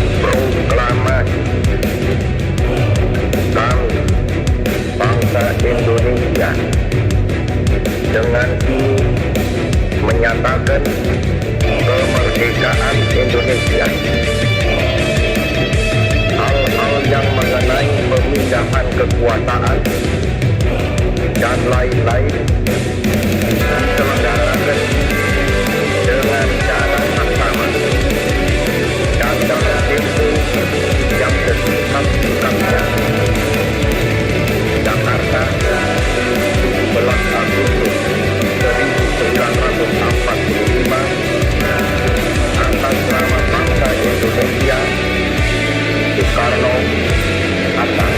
Proklamasi kami bangsa Indonesia dengan ini menyatakan kemerdekaan Indonesia. Hal-hal yang mengenai pemindahan kekuasaan dan lain-lain diselenggarakan dengan cara saksama dan dalam tempo yang sesingkat-singkatnya. Jakarta, 17 Agustus 1945, atas nama bangsa Indonesia, Soekarno Hatta.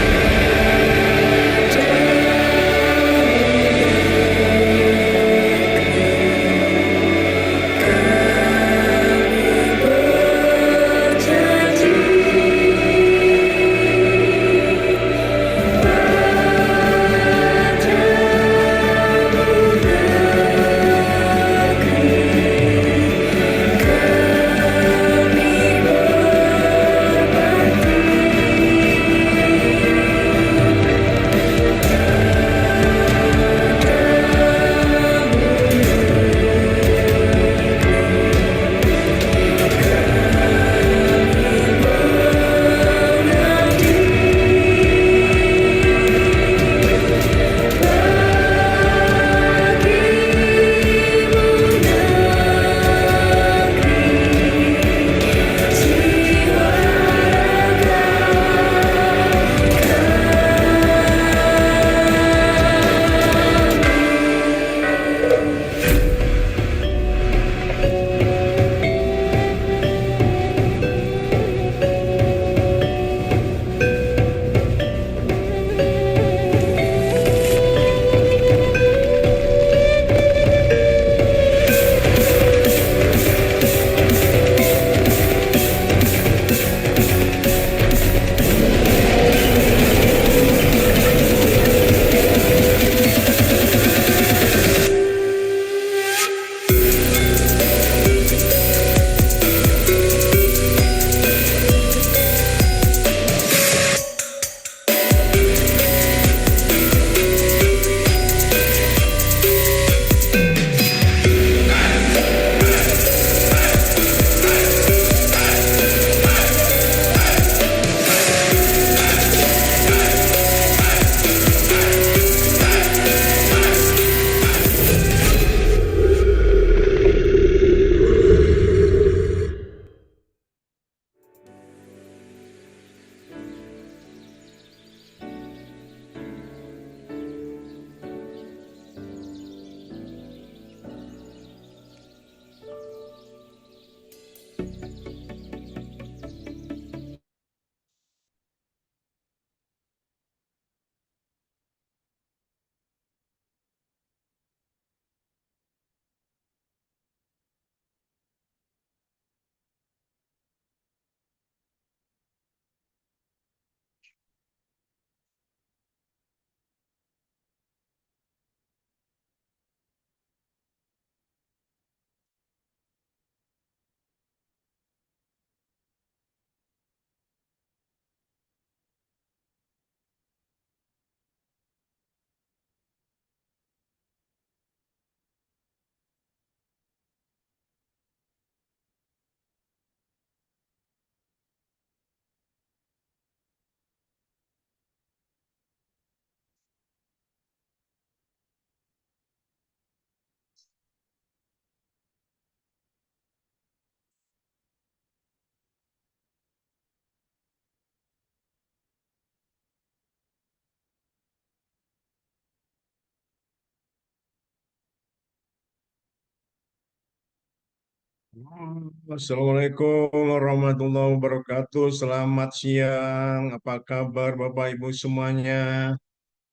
Assalamualaikum warahmatullahi wabarakatuh. Selamat siang. Apa kabar Bapak Ibu semuanya?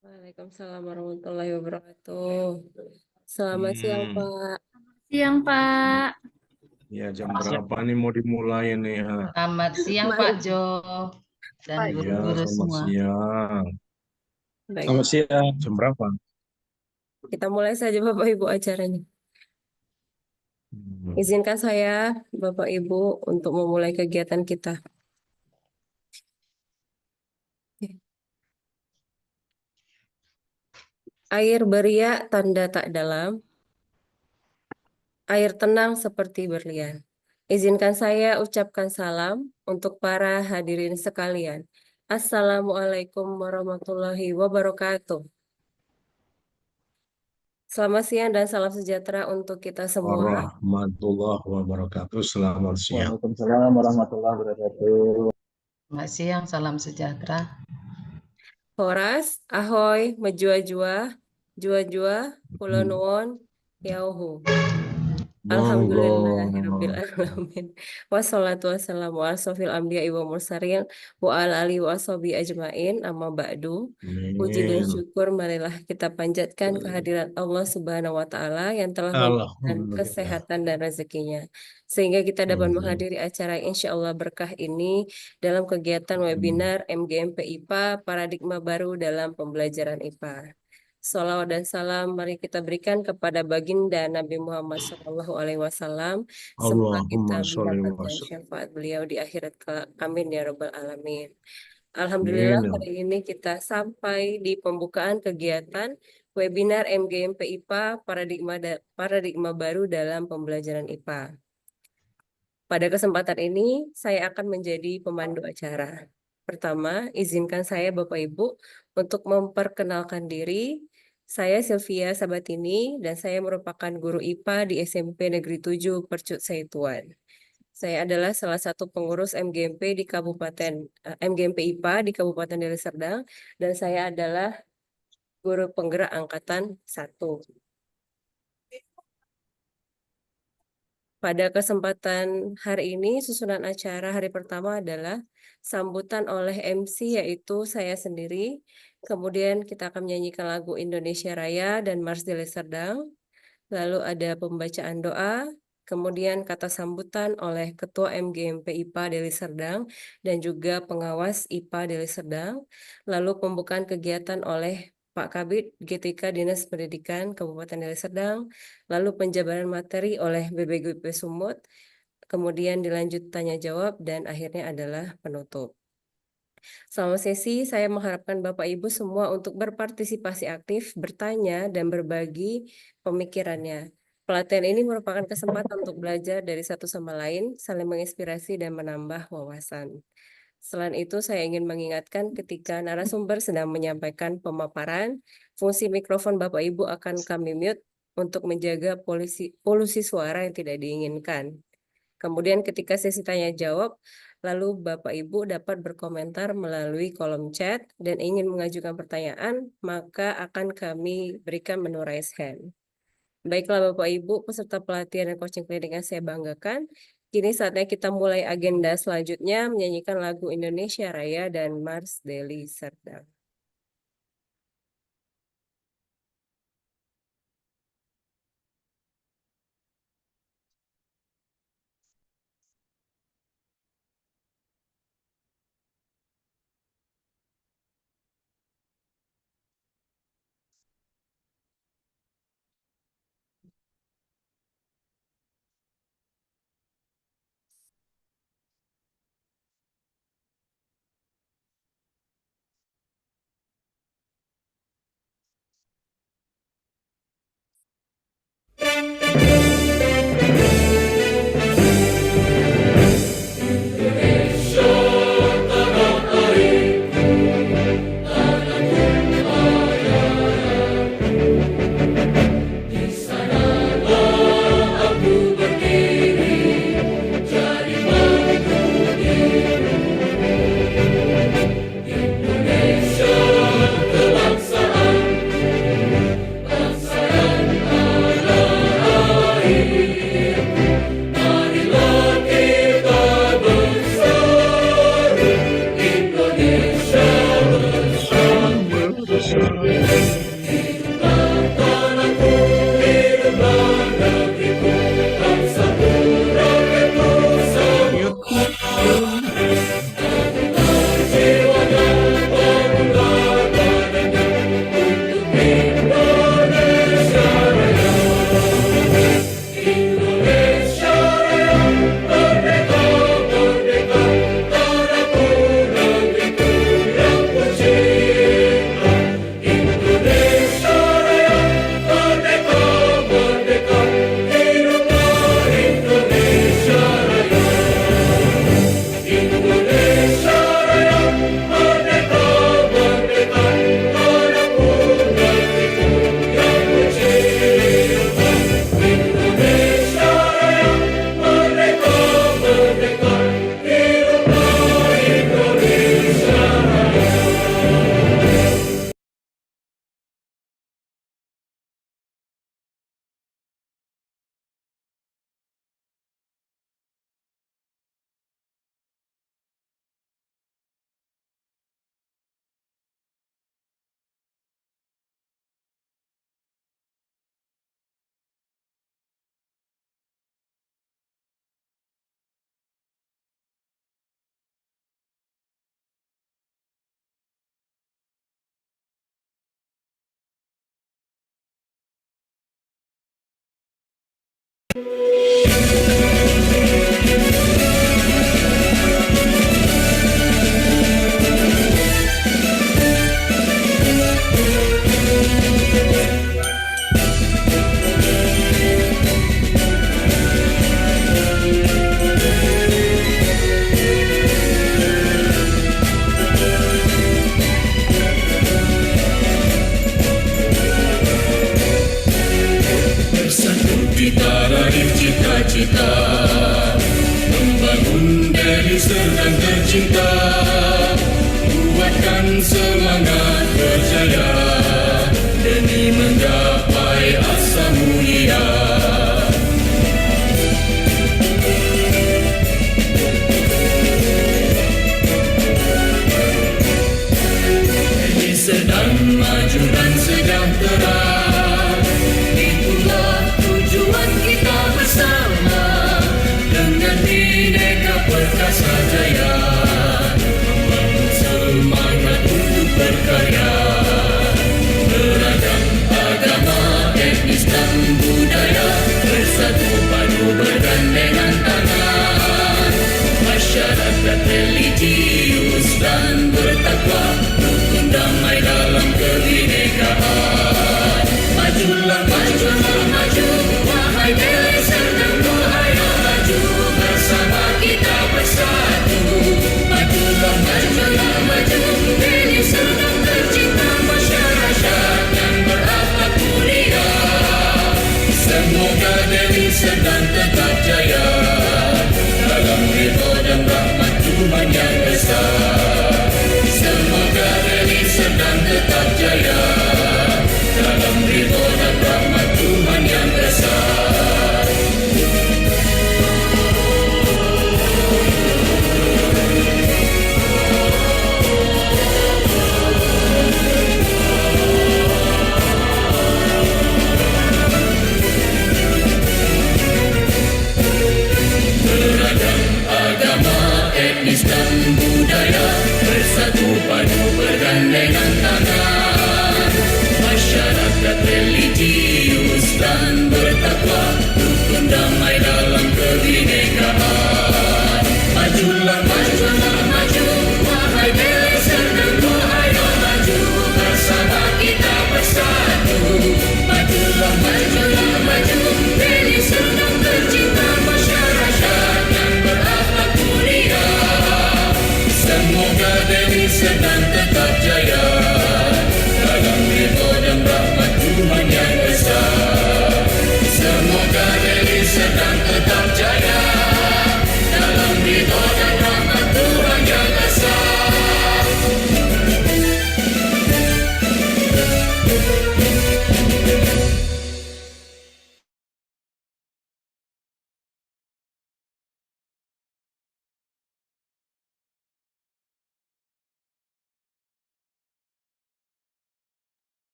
Waalaikumsalam warahmatullahi wabarakatuh. Selamat siang, Hmm, Pak. Siang, Pak. ya jam berapa nih mau dimulai nih? Ha? Selamat siang Pak Baik. Jo dan Ya, guru-guru selamat semua. siang. Baik, Selamat siang. Jam berapa? kita mulai saja Bapak Ibu acaranya. Hmm. Izinkan saya, Bapak Ibu, untuk memulai kegiatan kita. Air beriak tanda tak dalam, air tenang seperti berlian. Izinkan saya ucapkan salam untuk para hadirin sekalian. Assalamualaikum warahmatullahi wabarakatuh. Selamat siang dan salam sejahtera untuk kita semua. Warahmatullahi wabarakatuh. Selamat siang. Waalaikumsalam warahmatullahi wabarakatuh. Selamat siang, salam sejahtera. Horas, ahoy, mejua-jua, jua-jua, kula nuwun, yauhu. Alhamdulillahirabbil alamin. Wassalatu wassalamu ala asrofil anbiya'i wa mursalin wa ala alihi wa ashabihi ajmain amma ba'du. Puji dan Amin. syukur marilah kita panjatkan kehadiran Allah Subhanahu wa taala yang telah memberikan Alhamdulillah. kesehatan dan rezekinya sehingga kita dapat Amin. menghadiri acara insya Allah berkah ini dalam kegiatan webinar MGMP IPA Paradigma Baru dalam Pembelajaran IPA. Salawat dan salam mari kita berikan kepada baginda Nabi Muhammad SAW. Semoga kita Allahumma sholli wa mendapatkan sallim. syafaat beliau di akhirat kelak. Amin ya Rabbal Alamin. Alhamdulillah Amin. hari ini kita sampai di pembukaan kegiatan webinar MGMP IPA Paradigma Baru dalam Pembelajaran IPA. Pada kesempatan ini saya akan menjadi pemandu acara. Pertama, izinkan saya Bapak Ibu untuk memperkenalkan diri. Saya Sylvia Sabatini dan saya merupakan guru IPA di SMP Negeri 7 Percut Seituan. Saya adalah salah satu pengurus MGMP di MGMP IPA di Kabupaten Deli Serdang dan saya adalah guru penggerak angkatan 1. Pada kesempatan hari ini, susunan acara hari pertama adalah sambutan oleh MC yaitu saya sendiri. Kemudian kita akan menyanyikan lagu Indonesia Raya dan Mars Deli Serdang. Lalu ada pembacaan doa, kemudian kata sambutan oleh Ketua MGMP IPA Deli Serdang dan juga pengawas IPA Deli Serdang. Lalu pembukaan kegiatan oleh Pak Kabid GTK Dinas Pendidikan Kabupaten Deli Serdang, lalu penjabaran materi oleh BBGP Sumut, kemudian dilanjut tanya jawab, dan akhirnya adalah penutup. Selama sesi, saya mengharapkan Bapak Ibu semua untuk berpartisipasi aktif, bertanya, dan berbagi pemikirannya. Pelatihan ini merupakan kesempatan untuk belajar dari satu sama lain, saling menginspirasi dan menambah wawasan. Selain itu, saya ingin mengingatkan ketika narasumber sedang menyampaikan pemaparan, fungsi mikrofon Bapak Ibu akan kami mute untuk menjaga polusi suara yang tidak diinginkan. Kemudian ketika sesi tanya jawab, lalu Bapak Ibu dapat berkomentar melalui kolom chat dan ingin mengajukan pertanyaan, maka akan kami berikan menu raise hand. Baiklah Bapak Ibu, peserta pelatihan dan coaching klinik yang saya banggakan, kini saatnya kita mulai agenda selanjutnya menyanyikan lagu Indonesia Raya dan Mars Deli Serdang. Bersatu kita raih cita-cita, membangun Delhi Serdang tercinta, kuatkan semangat berjaya demi menggapai asa mulia. Delhi sedang maju dan sejahtera, itulah tujuan kita bersama, dengan Bhinneka Perkasa Jaya, membangun semangat untuk berkarya. Beragam agama, etnis dan budaya, bersatu padu bergandengan tangan. Masyarakat religius dan bertakwa, rukun damai dalam kebinekaan. Majulah, majulah, maju, wahai Delhi Serdang, ayo maju, bersama kita bersatu. Majulah, majulah, maju, Delhi Serdang tercinta, masyarakat yang berakhlak mulia. Semoga Delhi Serdang tetap jaya, dalam ridho dan rahmat Tuhan yang Esa. Semoga Delhi Serdang tetap jaya, dalam ridho dan rahmat Tuhan yang Esa. Beragam agama, etnis dan budaya, bersatu padu bergandengan tangan. Masyarakat religius dan bertakwa, rukun damai dalam kebinekaan. Majulah, majulah, maju, wahai Delhi Serdang, ayo maju, bersama kita bersatu. Majulah, majulah, maju, Delhi Serdang tercinta, masyarakat yang berakhlak mulia. Semoga Delhi Serdang tetap jaya, dalam ridho dan rahmat Tuhan yang Esa. Semoga Delhi Serdang tetap jaya, dalam ridho dan rahmat Tuhan yang Esa.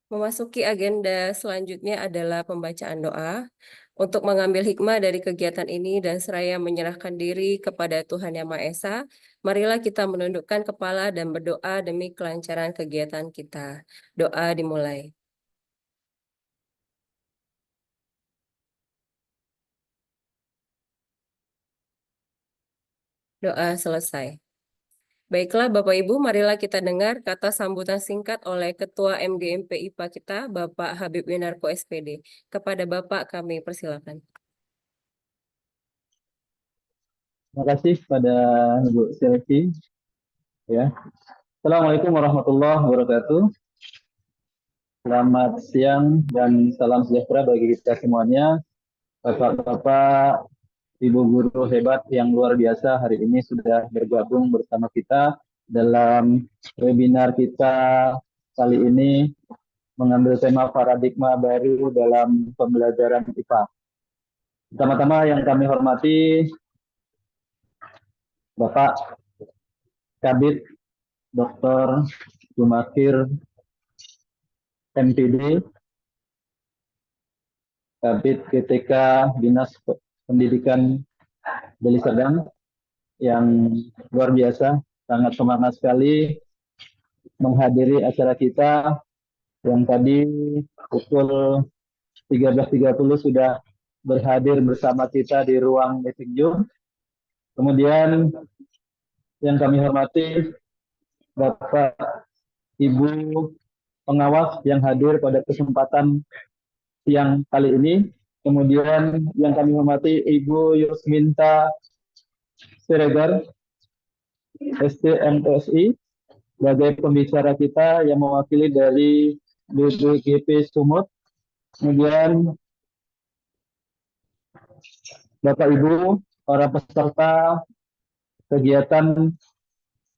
Memasuki agenda selanjutnya adalah pembacaan doa. Untuk mengambil hikmah dari kegiatan ini dan seraya menyerahkan diri kepada Tuhan Yang Maha Esa, marilah kita menundukkan kepala dan berdoa demi kelancaran kegiatan kita. Doa dimulai. Doa selesai. Baiklah Bapak Ibu, marilah kita dengar kata sambutan singkat oleh Ketua MGMP IPA kita, Bapak Habib Winarko SPD. Kepada Bapak kami persilakan. Terima kasih pada Ibu Selvi. Ya. Assalamualaikum warahmatullahi wabarakatuh. Selamat siang dan salam sejahtera bagi kita semuanya. Bapak-bapak, Ibu guru hebat yang luar biasa hari ini sudah bergabung bersama kita dalam webinar kita kali ini mengambil tema paradigma baru dalam pembelajaran IPA. Pertama-tama yang kami hormati Bapak Kabid Dr. Jumakir MPD, Kabid GTK Dinas Pendidikan Delhi Serdang yang luar biasa, sangat semangat sekali menghadiri acara kita yang tadi pukul 13.30 sudah berhadir bersama kita di ruang meeting room. Kemudian yang kami hormati Bapak Ibu pengawas yang hadir pada kesempatan siang kali ini. Kemudian yang kami hormati Ibu Yusminta Siregar, STMPSI, sebagai pembicara kita yang mewakili dari BPGP Sumut. Kemudian Bapak Ibu, para peserta kegiatan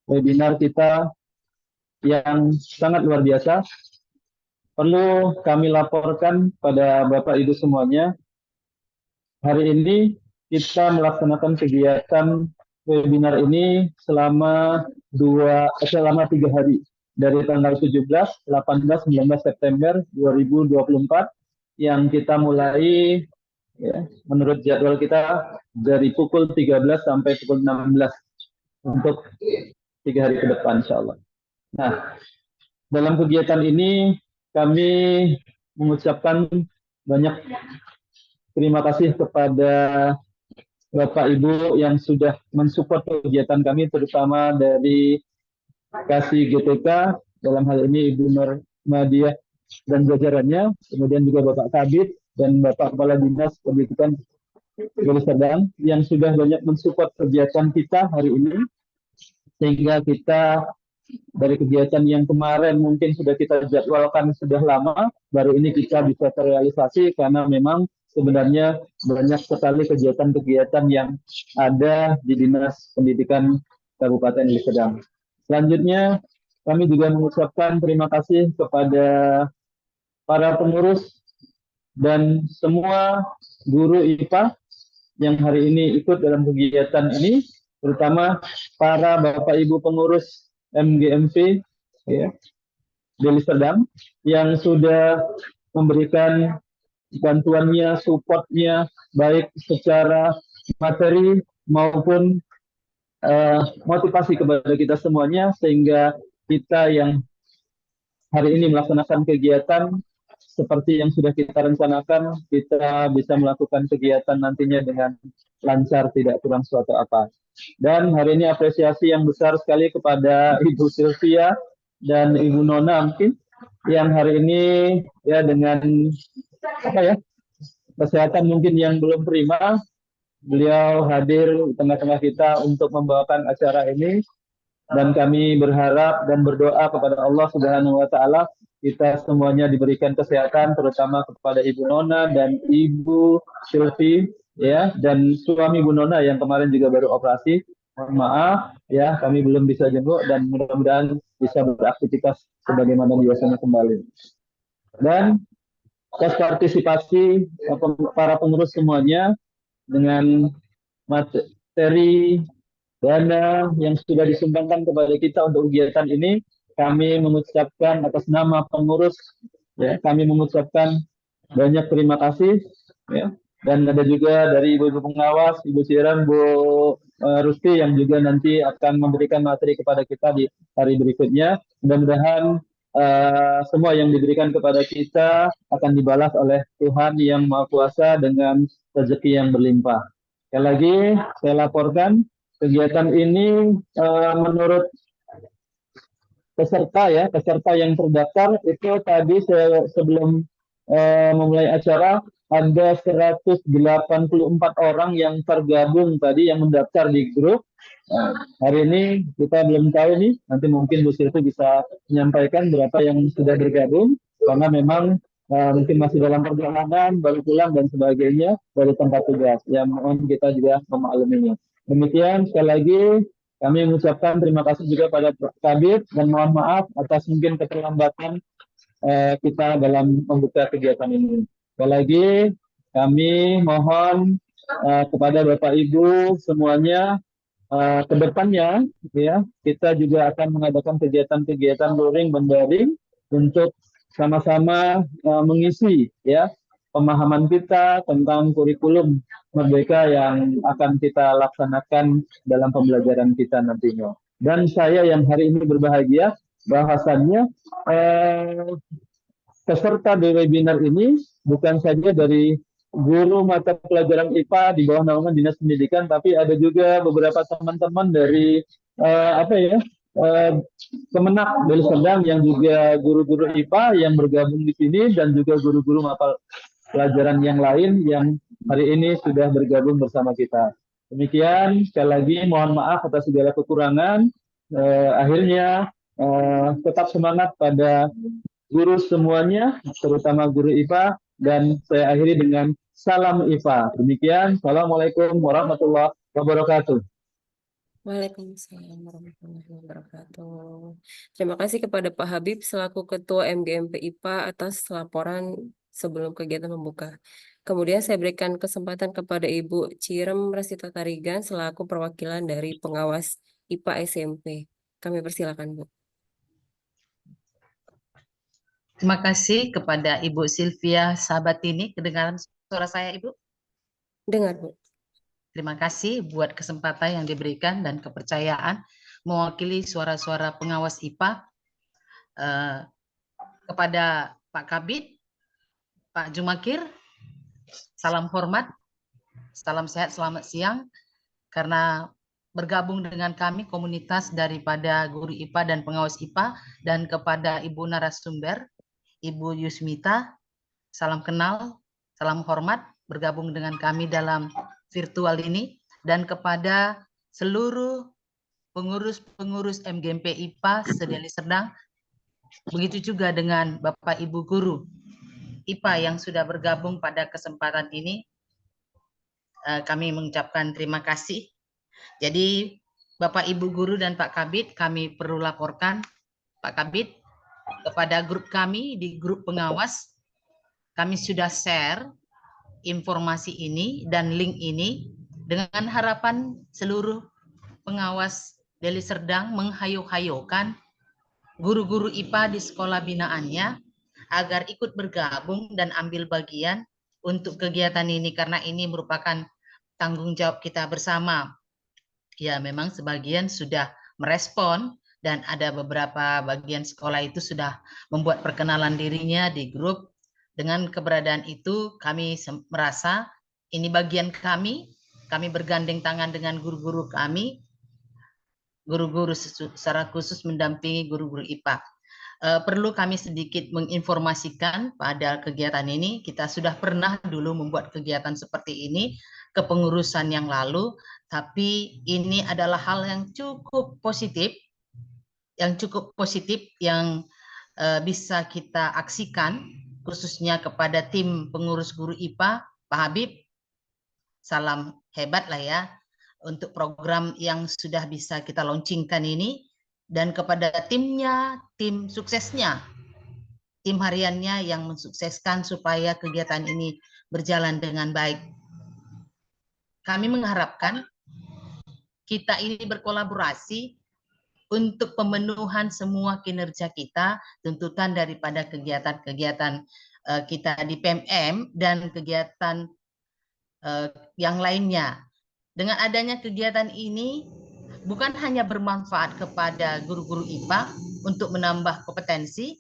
webinar kita yang sangat luar biasa. Perlu kami laporkan pada Bapak Ibu semuanya, hari ini kita melaksanakan kegiatan webinar ini selama 3 hari, dari tanggal 17, 18, 19 September 2024, yang kita mulai ya, menurut jadwal kita dari pukul 13 sampai pukul 16 untuk 3 hari ke depan, insya Allah. Nah, dalam kegiatan ini kami mengucapkan banyak terima kasih kepada Bapak Ibu yang sudah mensupport kegiatan kami, terutama dari Kasih GTK, dalam hal ini Ibu Nur Madiah dan jajarannya, kemudian juga Bapak Kabid dan Bapak Kepala Dinas Pendidikan Deli Serdang yang sudah banyak mensupport kegiatan kita hari ini, sehingga kita dari kegiatan yang kemarin mungkin sudah kita jadwalkan sudah lama, baru ini kita bisa terrealisasi karena memang sebenarnya banyak sekali kegiatan-kegiatan yang ada di Dinas Pendidikan Kabupaten Deli Serdang. Selanjutnya, kami juga mengucapkan terima kasih kepada para pengurus dan semua guru IPA yang hari ini ikut dalam kegiatan ini, terutama para Bapak Ibu pengurus MGMP ya, Deli Serdang yang sudah memberikan bantuannya, supportnya, baik secara materi maupun motivasi kepada kita semuanya, sehingga kita yang hari ini melaksanakan kegiatan seperti yang sudah kita rencanakan, kita bisa melakukan kegiatan nantinya dengan lancar, tidak kurang suatu apa. Dan hari ini apresiasi yang besar sekali kepada Ibu Sylvia dan Ibu Nona mungkin yang hari ini ya dengan kesehatan mungkin yang belum prima, beliau hadir di tengah-tengah kita untuk membawakan acara ini, dan kami berharap dan berdoa kepada Allah Subhanahu wa taala kita semuanya diberikan kesehatan, terutama kepada Ibu Nona dan Ibu Sylvie ya, dan suami Bu Nona yang kemarin juga baru operasi. Mohon maaf ya, kami belum bisa jenguk dan mudah-mudahan bisa beraktivitas sebagaimana biasanya kembali. Dan partisipasi para pengurus semuanya dengan materi dana yang sudah disumbangkan kepada kita untuk kegiatan ini, kami mengucapkan atas nama pengurus ya, kami mengucapkan banyak terima kasih ya. Dan ada juga dari Ibu pengawas, Ibu Siran, Bu Rusti yang juga nanti akan memberikan materi kepada kita di hari berikutnya. Mudah-mudahan semua yang diberikan kepada kita akan dibalas oleh Tuhan Yang Maha Kuasa dengan rezeki yang berlimpah. Sekali lagi saya laporkan kegiatan ini menurut peserta yang terdaftar itu tadi sebelum memulai acara ada 184 orang yang tergabung tadi yang mendaftar di grup. Hari ini kita belum tahu nih, nanti mungkin Bu Sylvie bisa menyampaikan berapa yang sudah bergabung, karena memang mungkin masih dalam perjalanan, baru pulang dan sebagainya dari tempat tugas. Ya mohon kita juga memakluminya. Demikian sekali lagi kami mengucapkan terima kasih juga pada Kabid dan mohon maaf atas mungkin keterlambatan kita dalam membuka kegiatan ini. Sekali lagi kami mohon kepada Bapak Ibu semuanya ke depannya ya, kita juga akan mengadakan kegiatan-kegiatan luring mendaring untuk sama-sama mengisi ya pemahaman kita tentang kurikulum Merdeka yang akan kita laksanakan dalam pembelajaran kita nantinya. Dan saya yang hari ini berbahagia bahwasannya peserta di webinar ini bukan saja dari guru mata pelajaran IPA di bawah naungan Dinas Pendidikan, tapi ada juga beberapa teman-teman dari Kemenak Deli Serdang yang juga guru-guru IPA yang bergabung di sini, dan juga guru-guru mata pelajaran yang lain yang hari ini sudah bergabung bersama kita. Demikian, sekali lagi mohon maaf atas segala kekurangan. Akhirnya tetap semangat pada guru semuanya, terutama guru IPA, dan saya akhiri dengan salam IPA. Demikian, Assalamualaikum warahmatullahi wabarakatuh. Waalaikumsalam warahmatullahi wabarakatuh. Terima kasih kepada Pak Habib selaku Ketua MGMP IPA atas laporan sebelum kegiatan membuka. Kemudian saya berikan kesempatan kepada Ibu Cirem Rasita Tarigan selaku perwakilan dari pengawas IPA SMP. Kami persilakan, Bu. Terima kasih kepada Ibu Sylvia Sabatini. Kedengaran suara saya, Ibu? Dengar, Bu. Terima kasih buat kesempatan yang diberikan dan kepercayaan mewakili suara-suara pengawas IPA. Kepada Pak Kabid, Pak Jumakir, salam hormat, salam sehat, selamat siang. Karena bergabung dengan kami komunitas daripada guru IPA dan pengawas IPA, dan kepada Ibu narasumber, Ibu Yusmita, salam kenal, salam hormat, bergabung dengan kami dalam virtual ini, dan kepada seluruh pengurus-pengurus MGMP IPA se-Deli Serdang, begitu juga dengan Bapak Ibu guru IPA yang sudah bergabung pada kesempatan ini. Kami mengucapkan terima kasih. Jadi Bapak Ibu guru dan Pak Kabid, kami perlu laporkan Pak Kabid kepada grup kami di grup pengawas. Kami sudah share informasi ini dan link ini dengan harapan seluruh pengawas Deli Serdang menghayo-hayokan guru-guru IPA di sekolah binaannya agar ikut bergabung dan ambil bagian untuk kegiatan ini, karena ini merupakan tanggung jawab kita bersama. Ya, memang sebagian sudah merespon dan ada beberapa bagian sekolah itu sudah membuat perkenalan dirinya di grup. Dengan keberadaan itu kami merasa ini bagian kami bergandeng tangan dengan guru-guru kami, guru-guru secara khusus mendampingi guru-guru IPA. Perlu kami sedikit menginformasikan pada kegiatan ini, kita sudah pernah dulu membuat kegiatan seperti ini kepengurusan yang lalu, tapi ini adalah hal yang cukup positif, yang bisa kita aksikan, khususnya kepada tim pengurus guru IPA, Pak Habib, salam hebat lah ya, untuk program yang sudah bisa kita launchingkan ini, dan kepada timnya, tim suksesnya, tim hariannya yang mensukseskan supaya kegiatan ini berjalan dengan baik. Kami mengharapkan kita ini berkolaborasi untuk pemenuhan semua kinerja kita, tuntutan daripada kegiatan-kegiatan kita di PMM dan kegiatan yang lainnya. Dengan adanya kegiatan ini bukan hanya bermanfaat kepada guru-guru IPA untuk menambah kompetensi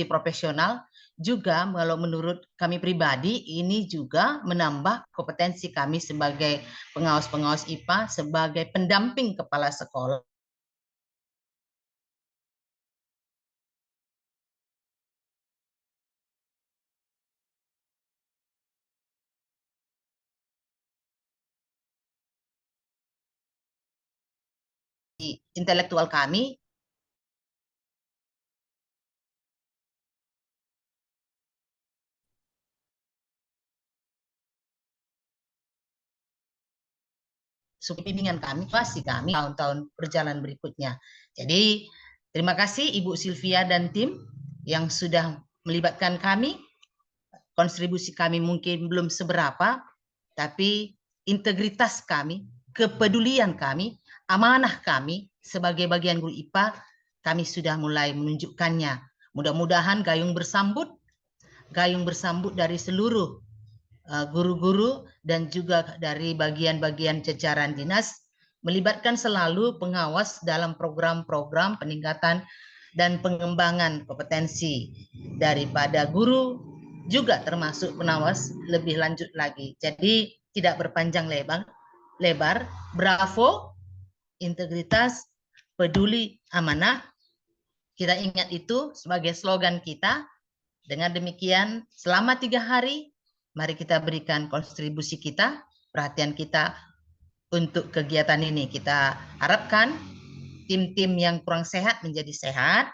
profesional, juga kalau menurut kami pribadi ini juga menambah kompetensi kami sebagai pengawas-pengawas IPA, sebagai pendamping kepala sekolah. Intelektual kami bimbingan kami, pasti kami tahun-tahun berjalan berikutnya. Jadi terima kasih Ibu Sylvia dan tim yang sudah melibatkan kami. Kontribusi kami mungkin belum seberapa, tapi integritas kami, kepedulian kami, amanah kami sebagai bagian guru IPA, kami sudah mulai menunjukkannya. Mudah-mudahan gayung bersambut dari seluruh guru-guru dan juga dari bagian-bagian jajaran dinas, melibatkan selalu pengawas dalam program-program peningkatan dan pengembangan kompetensi daripada guru juga termasuk pengawas lebih lanjut lagi. Jadi tidak berpanjang lebar. Bravo, integritas, peduli, amanah. Kita ingat itu sebagai slogan kita. Dengan demikian, selama 3 hari, mari kita berikan kontribusi kita, perhatian kita untuk kegiatan ini. Kita harapkan tim-tim yang kurang sehat menjadi sehat,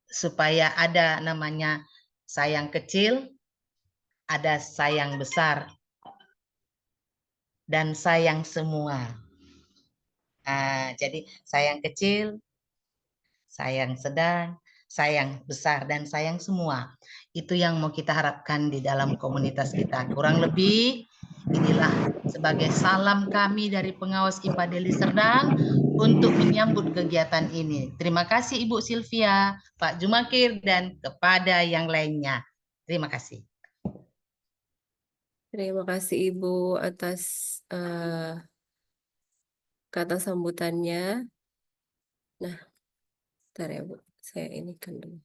supaya ada namanya sayang kecil, ada sayang besar, dan sayang semua. Jadi sayang kecil, sayang sedang, sayang besar, dan sayang semua. Itu yang mau kita harapkan di dalam komunitas kita. Kurang lebih inilah sebagai salam kami dari pengawas IPA Deli Serdang untuk menyambut kegiatan ini. Terima kasih Ibu Sylvia, Pak Jumakir, dan kepada yang lainnya. Terima kasih. Terima kasih Ibu atas kata sambutannya. Nah, bentar ya Bu, saya ini kan dulu.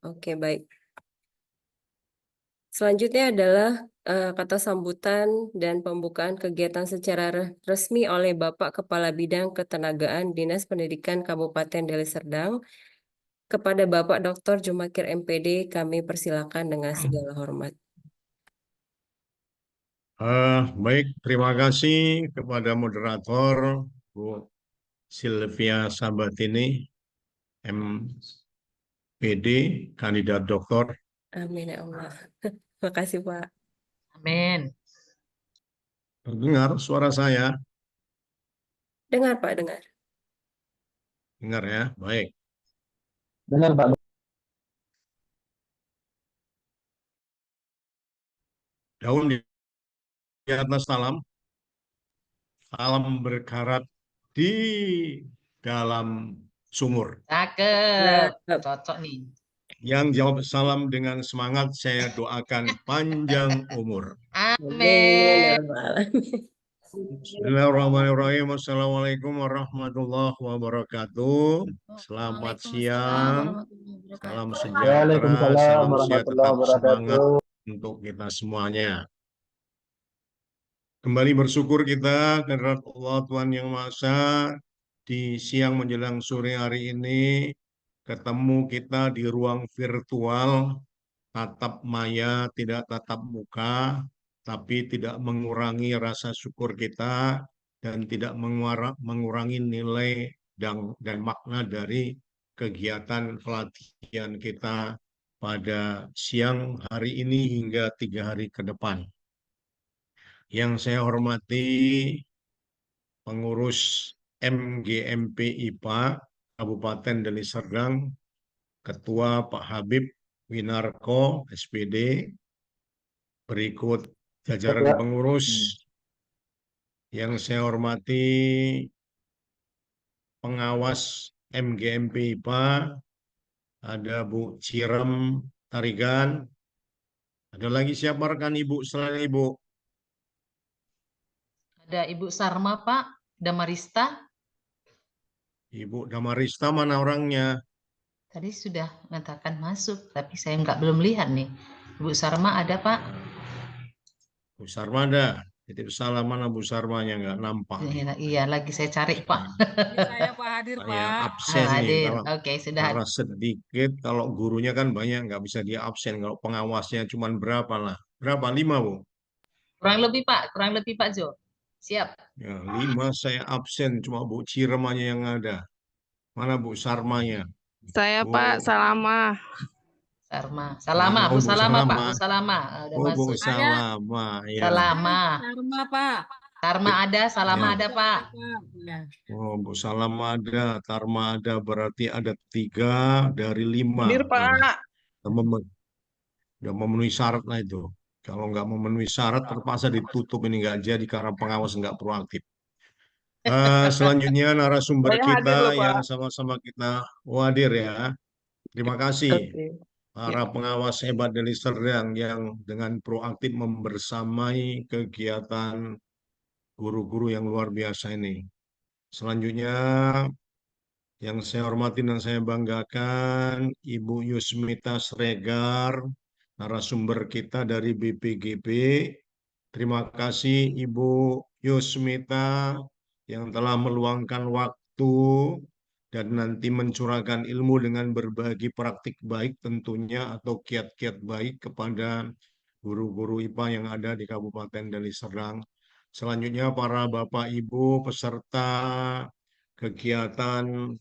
Oke, baik. Selanjutnya adalah kata sambutan dan pembukaan kegiatan secara resmi oleh Bapak Kepala Bidang Ketenagaan Dinas Pendidikan Kabupaten Deli Serdang. Kepada Bapak Dr. Jumakir MPD, kami persilakan dengan segala hormat. Baik, terima kasih kepada moderator Bu Sylvia Sabatini, MPD, kandidat doktor. Amin ya Allah. Terima kasih Pak. Amin. Terdengar suara saya? Dengar Pak, dengar. Dengar ya, baik. Dengar Pak. Daun di atas salam, salam berkarat di dalam sumur. Cakep, cocok nih. Yang jawab salam dengan semangat, saya doakan panjang umur. Amin. Bismillahirrahmanirrahim. Assalamualaikum warahmatullahi wabarakatuh. Selamat siang. Salam sejahtera, Waalaikumsalam salam sehat, warahmatullahi tetap semangat wabarakatuh. untuk kita semuanya. Kembali bersyukur kita kehadirat Allah Tuhan Yang Maha Esa, di siang menjelang sore hari ini ketemu kita di ruang virtual, tatap maya tidak tatap muka, tapi tidak mengurangi rasa syukur kita dan tidak mengurangi nilai dan makna dari kegiatan pelatihan kita pada siang hari ini hingga 3 hari ke depan. Yang saya hormati pengurus MGMP IPA Kabupaten Deli Serdang, Ketua Pak Habib Winarko, SPD, berikut jajaran pengurus. Yang saya hormati pengawas MGMP IPA, ada Bu Cirem Tarigan. Ada lagi siapa rekan Ibu selain Ibu? Ada Ibu Sarma, Pak, Damarista. Ibu Damarista mana orangnya? Tadi sudah mengatakan masuk, tapi saya belum lihat nih. Ibu Sarma ada, Pak? Bu Sarma ada. Titip salam, mana Bu Sarmanya nggak nampak. Iya, lagi saya cari, Pak. Saya Pak hadir, Saya Pak. absen nih. Hadir. Kalau Oke, sudah. karena sedikit, kalau gurunya kan banyak, nggak bisa dia absen. Kalau pengawasnya cuma berapa lah? Berapa? 5, Bu? Kurang lebih, Pak Jo. Siap. Ya, 5 saya absen, cuma Bu Cirem aja yang ada. Mana Bu Sarmanya? Saya Bu Pak Salama. Salama, Oh, Bu Bu Salama, Pak. Salama. Bu Salama. Udah Oh, Bu masuk. Salama. Ya. Salama. Sarma, Pak. Tarma ada, Salama Ya. ada, Pak. Ya. Oh, Bu Salama ada, Tarma ada, berarti ada 3 dari 5. Hadir, Pak. Udah memenuhi syarat lah itu. Kalau nggak memenuhi syarat, terpaksa ditutup ini nggak jadi karena pengawas nggak proaktif. Selanjutnya narasumber Saya hadir kita loh, Pak. yang sama-sama kita hadir ya. Terima kasih Oke. para pengawas hebat Deli Serdang yang dengan proaktif membersamai kegiatan guru-guru yang luar biasa ini. Selanjutnya Yang saya hormati dan saya banggakan Ibu Yusmita Sregar, narasumber kita dari BPGB. Terima kasih Ibu Yusmita yang telah meluangkan waktu dan nanti mencurahkan ilmu dengan berbagi praktik baik tentunya atau kiat-kiat baik kepada guru-guru IPA yang ada di Kabupaten Deli Serdang. Selanjutnya para Bapak Ibu peserta kegiatan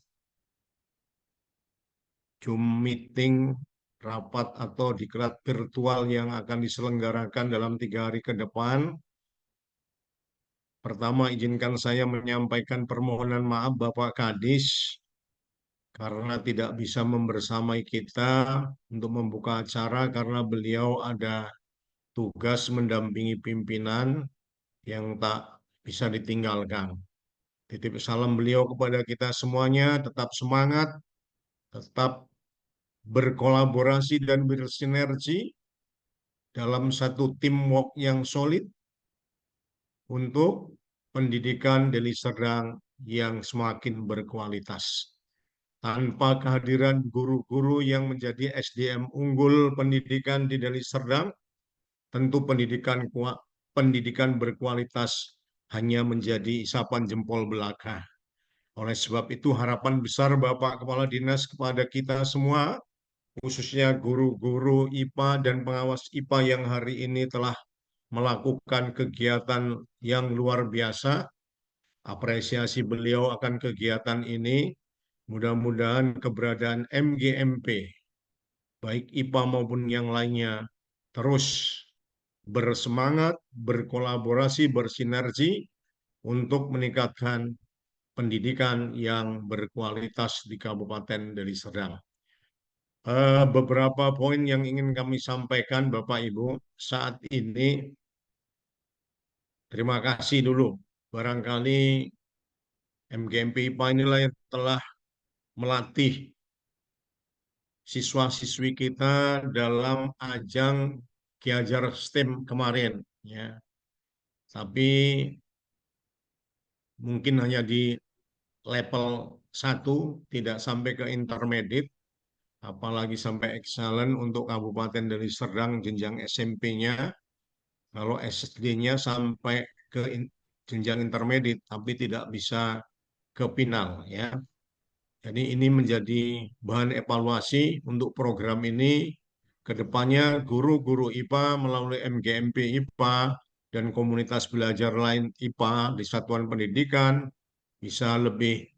Zoom meeting, rapat atau diklat virtual yang akan diselenggarakan dalam 3 hari ke depan. Pertama, izinkan saya menyampaikan permohonan maaf Bapak Kadis karena tidak bisa membersamai kita untuk membuka acara karena beliau ada tugas mendampingi pimpinan yang tak bisa ditinggalkan. Titip salam beliau kepada kita semuanya, tetap semangat, tetap berkolaborasi dan bersinergi dalam satu teamwork yang solid untuk pendidikan Deli Serdang yang semakin berkualitas. Tanpa kehadiran guru-guru yang menjadi SDM unggul pendidikan di Deli Serdang, tentu pendidikan berkualitas hanya menjadi isapan jempol belaka. Oleh sebab itu harapan besar Bapak Kepala Dinas kepada kita semua, khususnya guru-guru IPA dan pengawas IPA yang hari ini telah melakukan kegiatan yang luar biasa. Apresiasi beliau akan kegiatan ini. Mudah-mudahan keberadaan MGMP, baik IPA maupun yang lainnya, terus bersemangat, berkolaborasi, bersinergi untuk meningkatkan pendidikan yang berkualitas di Kabupaten Deli Serdang. Beberapa poin yang ingin kami sampaikan Bapak Ibu saat ini. Terima kasih dulu. Barangkali MGMP IPA inilah yang telah melatih siswa-siswi kita dalam ajang Ki Hajar STEM kemarin. Ya. Tapi mungkin hanya di level 1, tidak sampai ke intermediate, apalagi sampai excellent untuk Kabupaten Deli Serdang jenjang SMP-nya. Kalau SD-nya sampai ke jenjang intermediate, tapi tidak bisa ke final, ya. Jadi ini menjadi bahan evaluasi untuk program ini. Kedepannya guru-guru IPA melalui MGMP IPA dan komunitas belajar lain IPA di satuan pendidikan bisa lebih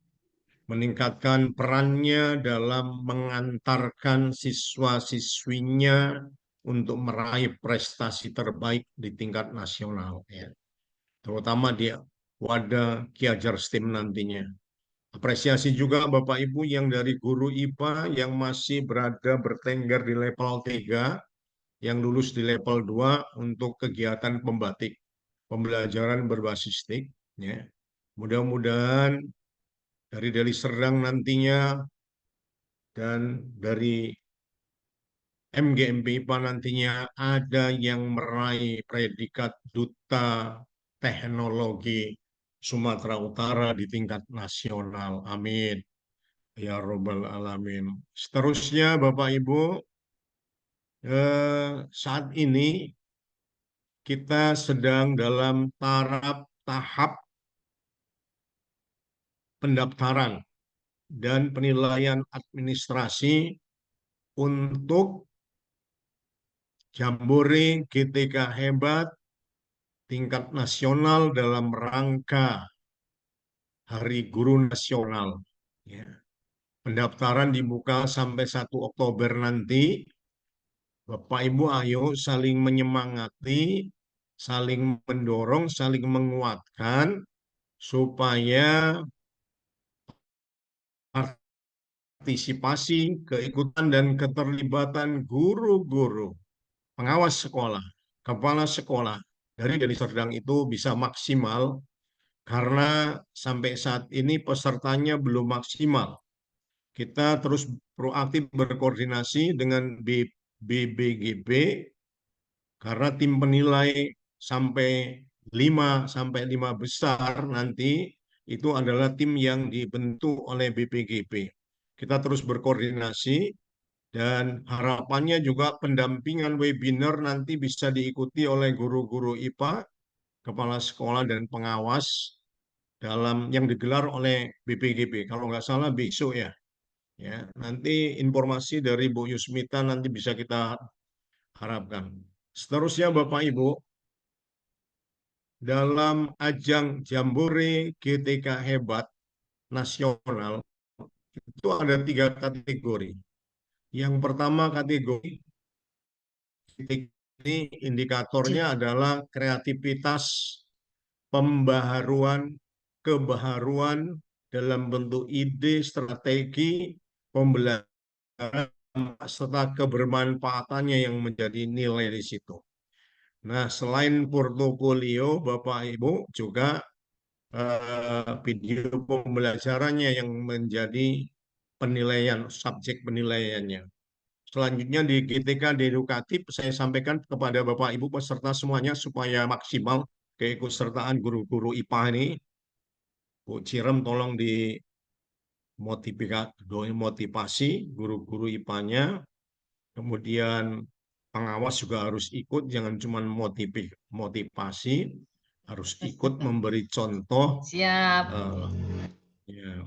meningkatkan perannya dalam mengantarkan siswa-siswinya untuk meraih prestasi terbaik di tingkat nasional, ya. Terutama di wadah Ki Hajar STEM nantinya. Apresiasi juga Bapak Ibu yang dari guru IPA yang masih berada bertengger di level 3, yang lulus di level 2 untuk kegiatan pembatik, pembelajaran berbasis TIK. Ya. Mudah-mudahan dari Deli Serdang nantinya dan dari MGMP IPA nantinya ada yang meraih predikat Duta Teknologi Sumatera Utara di tingkat nasional. Amin. Ya Robbal Alamin. Seterusnya Bapak Ibu, saat ini kita sedang dalam tahap pendaftaran dan penilaian administrasi untuk Jambore GTK Hebat tingkat nasional dalam rangka Hari Guru Nasional. Ya. Pendaftaran dibuka sampai 1 Oktober nanti. Bapak Ibu ayo saling menyemangati, saling mendorong, saling menguatkan supaya partisipasi, keikutan dan keterlibatan guru-guru, pengawas sekolah, kepala sekolah dari Deli Serdang itu bisa maksimal karena sampai saat ini pesertanya belum maksimal. Kita terus proaktif berkoordinasi dengan BBGB karena tim penilai sampai 5 besar nanti itu adalah tim yang dibentuk oleh BPGP. Kita terus berkoordinasi dan harapannya juga pendampingan webinar nanti bisa diikuti oleh guru-guru IPA, kepala sekolah dan pengawas dalam yang digelar oleh BPGP. Kalau nggak salah besok ya. Ya, nanti informasi dari Bu Yusmita nanti bisa kita harapkan. Seterusnya Bapak Ibu, dalam ajang Jambore GTK Hebat Nasional itu ada 3 kategori. Yang pertama kategori ini indikatornya adalah kreativitas, pembaharuan, kebaharuan dalam bentuk ide, strategi, pembelajaran, serta kebermanfaatannya yang menjadi nilai di situ. Nah, selain portofolio, Bapak Ibu juga video pembelajarannya yang menjadi penilaian, subjek penilaiannya. Selanjutnya di GTK Edukatif, saya sampaikan kepada Bapak Ibu peserta semuanya supaya maksimal keikutsertaan guru-guru IPA ini. Bu Cirem tolong dimotivasi guru-guru IPA-nya. Kemudian pengawas juga harus ikut, jangan cuma motivasi, harus ikut memberi contoh. Siap. Ya,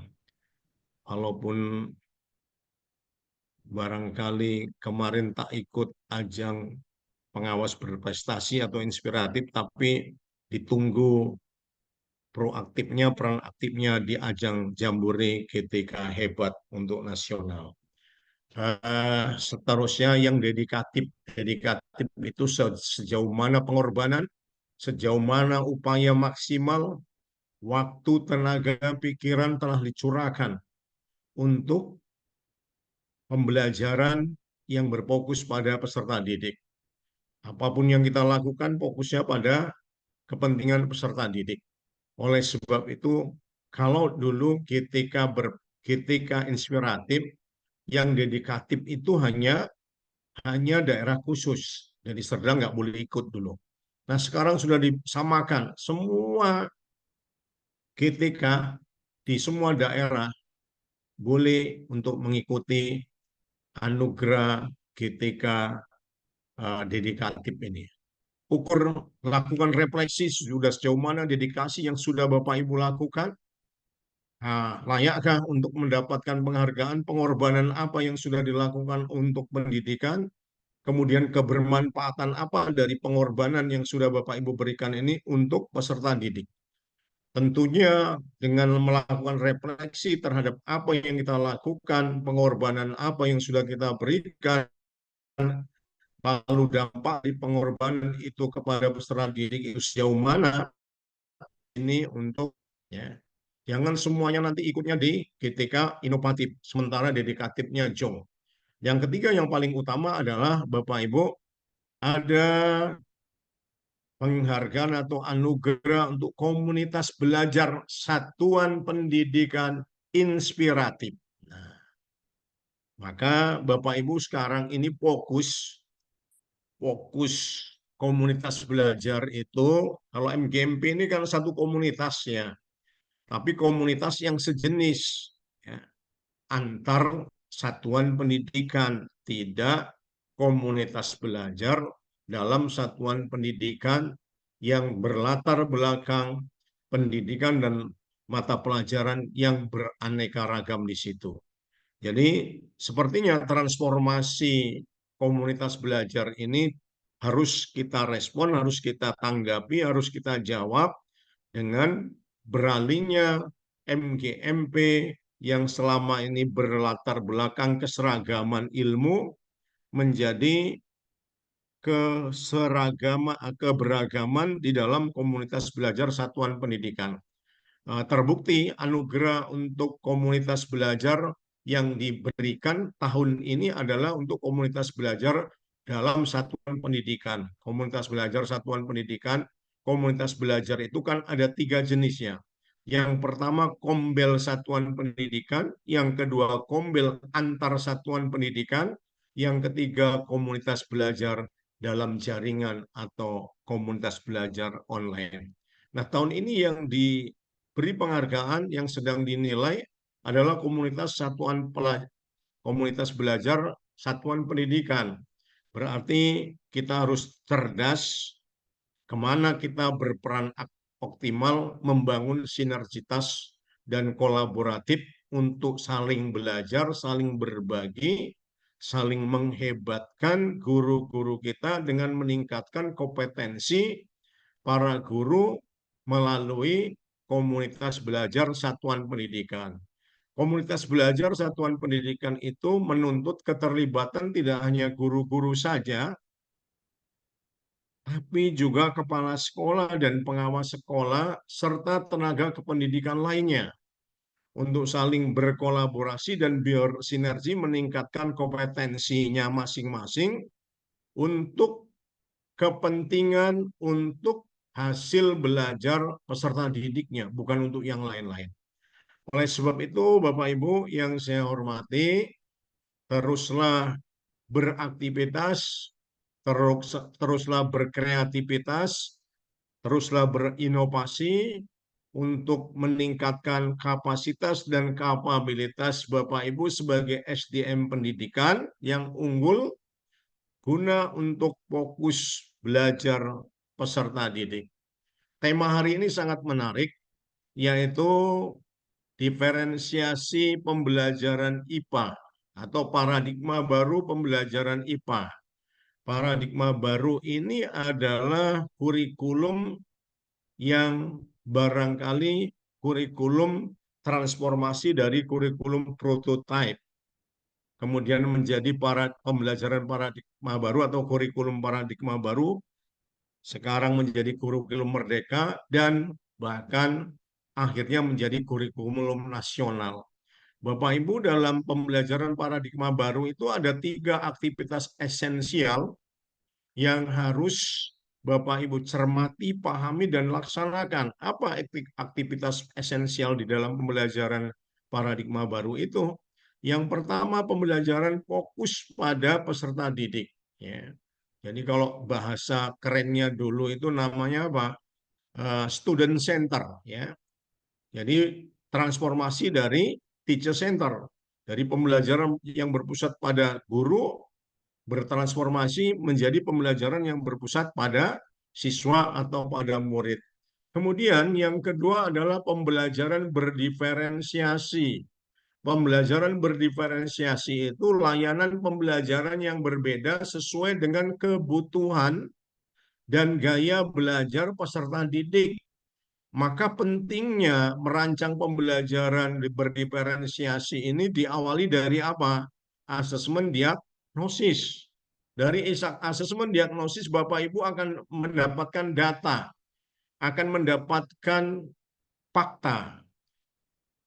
walaupun barangkali kemarin tak ikut ajang pengawas berprestasi atau inspiratif, tapi ditunggu proaktifnya, peran aktifnya di ajang Jambore GTK Hebat untuk nasional. Seterusnya yang dedikatif itu sejauh mana pengorbanan, sejauh mana upaya maksimal, waktu, tenaga, pikiran telah dicurahkan untuk pembelajaran yang berfokus pada peserta didik. Apapun yang kita lakukan fokusnya pada kepentingan peserta didik. Oleh sebab itu, kalau dulu GTK inspiratif, yang dedikatif itu hanya daerah khusus. Jadi Serdang nggak boleh ikut dulu. Nah, sekarang sudah disamakan. Semua GTK di semua daerah boleh untuk mengikuti anugerah GTK dedikatif ini. Lakukan refleksi sudah sejauh mana dedikasi yang sudah Bapak Ibu lakukan. Layakkah untuk mendapatkan penghargaan, pengorbanan apa yang sudah dilakukan untuk pendidikan, kemudian kebermanfaatan apa dari pengorbanan yang sudah Bapak Ibu berikan ini untuk peserta didik. Tentunya dengan melakukan refleksi terhadap apa yang kita lakukan, pengorbanan apa yang sudah kita berikan, lalu dampak dari pengorbanan itu kepada peserta didik itu sejauh mana, ini untuk ya, jangan semuanya nanti ikutnya di GTK inovatif, sementara dedikatifnya jong. Yang ketiga yang paling utama adalah Bapak Ibu ada penghargaan atau anugerah untuk komunitas belajar satuan pendidikan inspiratif. Nah, maka Bapak Ibu sekarang ini fokus komunitas belajar itu, kalau MGMP ini kan satu komunitas ya, tapi komunitas yang sejenis ya, antar satuan pendidikan, tidak komunitas belajar dalam satuan pendidikan yang berlatar belakang pendidikan dan mata pelajaran yang beraneka ragam di situ. Jadi sepertinya transformasi komunitas belajar ini harus kita respon, harus kita tanggapi, harus kita jawab dengan beralihnya MGMP yang selama ini berlatar belakang keseragaman ilmu menjadi keberagaman di dalam komunitas belajar satuan pendidikan. Terbukti anugerah untuk komunitas belajar yang diberikan tahun ini adalah untuk komunitas belajar dalam satuan pendidikan. Komunitas belajar satuan pendidikan, komunitas belajar itu kan ada 3 jenisnya. Yang pertama kombel satuan pendidikan, yang kedua kombel antar satuan pendidikan, yang ketiga komunitas belajar dalam jaringan atau komunitas belajar online. Nah, tahun ini yang beri penghargaan yang sedang dinilai adalah komunitas belajar satuan pendidikan. Berarti kita harus cerdas kemana kita berperan optimal membangun sinergitas dan kolaboratif untuk saling belajar, saling berbagi, saling menghebatkan guru-guru kita dengan meningkatkan kompetensi para guru melalui komunitas belajar satuan pendidikan. Komunitas belajar satuan pendidikan itu menuntut keterlibatan tidak hanya guru-guru saja, tapi juga kepala sekolah dan pengawas sekolah, serta tenaga kependidikan lainnya untuk saling berkolaborasi dan bersinergi meningkatkan kompetensinya masing-masing untuk kepentingan untuk hasil belajar peserta didiknya, bukan untuk yang lain-lain. Oleh sebab itu, Bapak Ibu yang saya hormati, teruslah beraktivitas, teruslah berkreativitas, teruslah berinovasi untuk meningkatkan kapasitas dan kapabilitas Bapak Ibu sebagai SDM pendidikan yang unggul guna untuk fokus belajar peserta didik. Tema hari ini sangat menarik, yaitu diferensiasi pembelajaran IPA atau paradigma baru pembelajaran IPA. Paradigma baru ini adalah kurikulum yang barangkali kurikulum transformasi dari kurikulum prototype, kemudian menjadi pembelajaran paradigma baru atau kurikulum paradigma baru, sekarang menjadi kurikulum merdeka, dan bahkan akhirnya menjadi kurikulum nasional. Bapak Ibu, dalam pembelajaran paradigma baru itu ada 3 aktivitas esensial yang harus Bapak Ibu cermati, pahami, dan laksanakan. Apa aktivitas esensial di dalam pembelajaran paradigma baru itu? Yang pertama, pembelajaran fokus pada peserta didik. Ya. Jadi kalau bahasa kerennya dulu itu namanya apa? Student center. Ya. Jadi transformasi dari teacher center, dari pembelajaran yang berpusat pada guru bertransformasi menjadi pembelajaran yang berpusat pada siswa atau pada murid. Kemudian yang kedua adalah pembelajaran berdiferensiasi. Pembelajaran berdiferensiasi itu layanan pembelajaran yang berbeda sesuai dengan kebutuhan dan gaya belajar peserta didik. Maka pentingnya merancang pembelajaran berdiferensiasi ini diawali dari apa? Asesmen diagnosis. Dari asesmen diagnosis, Bapak Ibu akan mendapatkan data, akan mendapatkan fakta,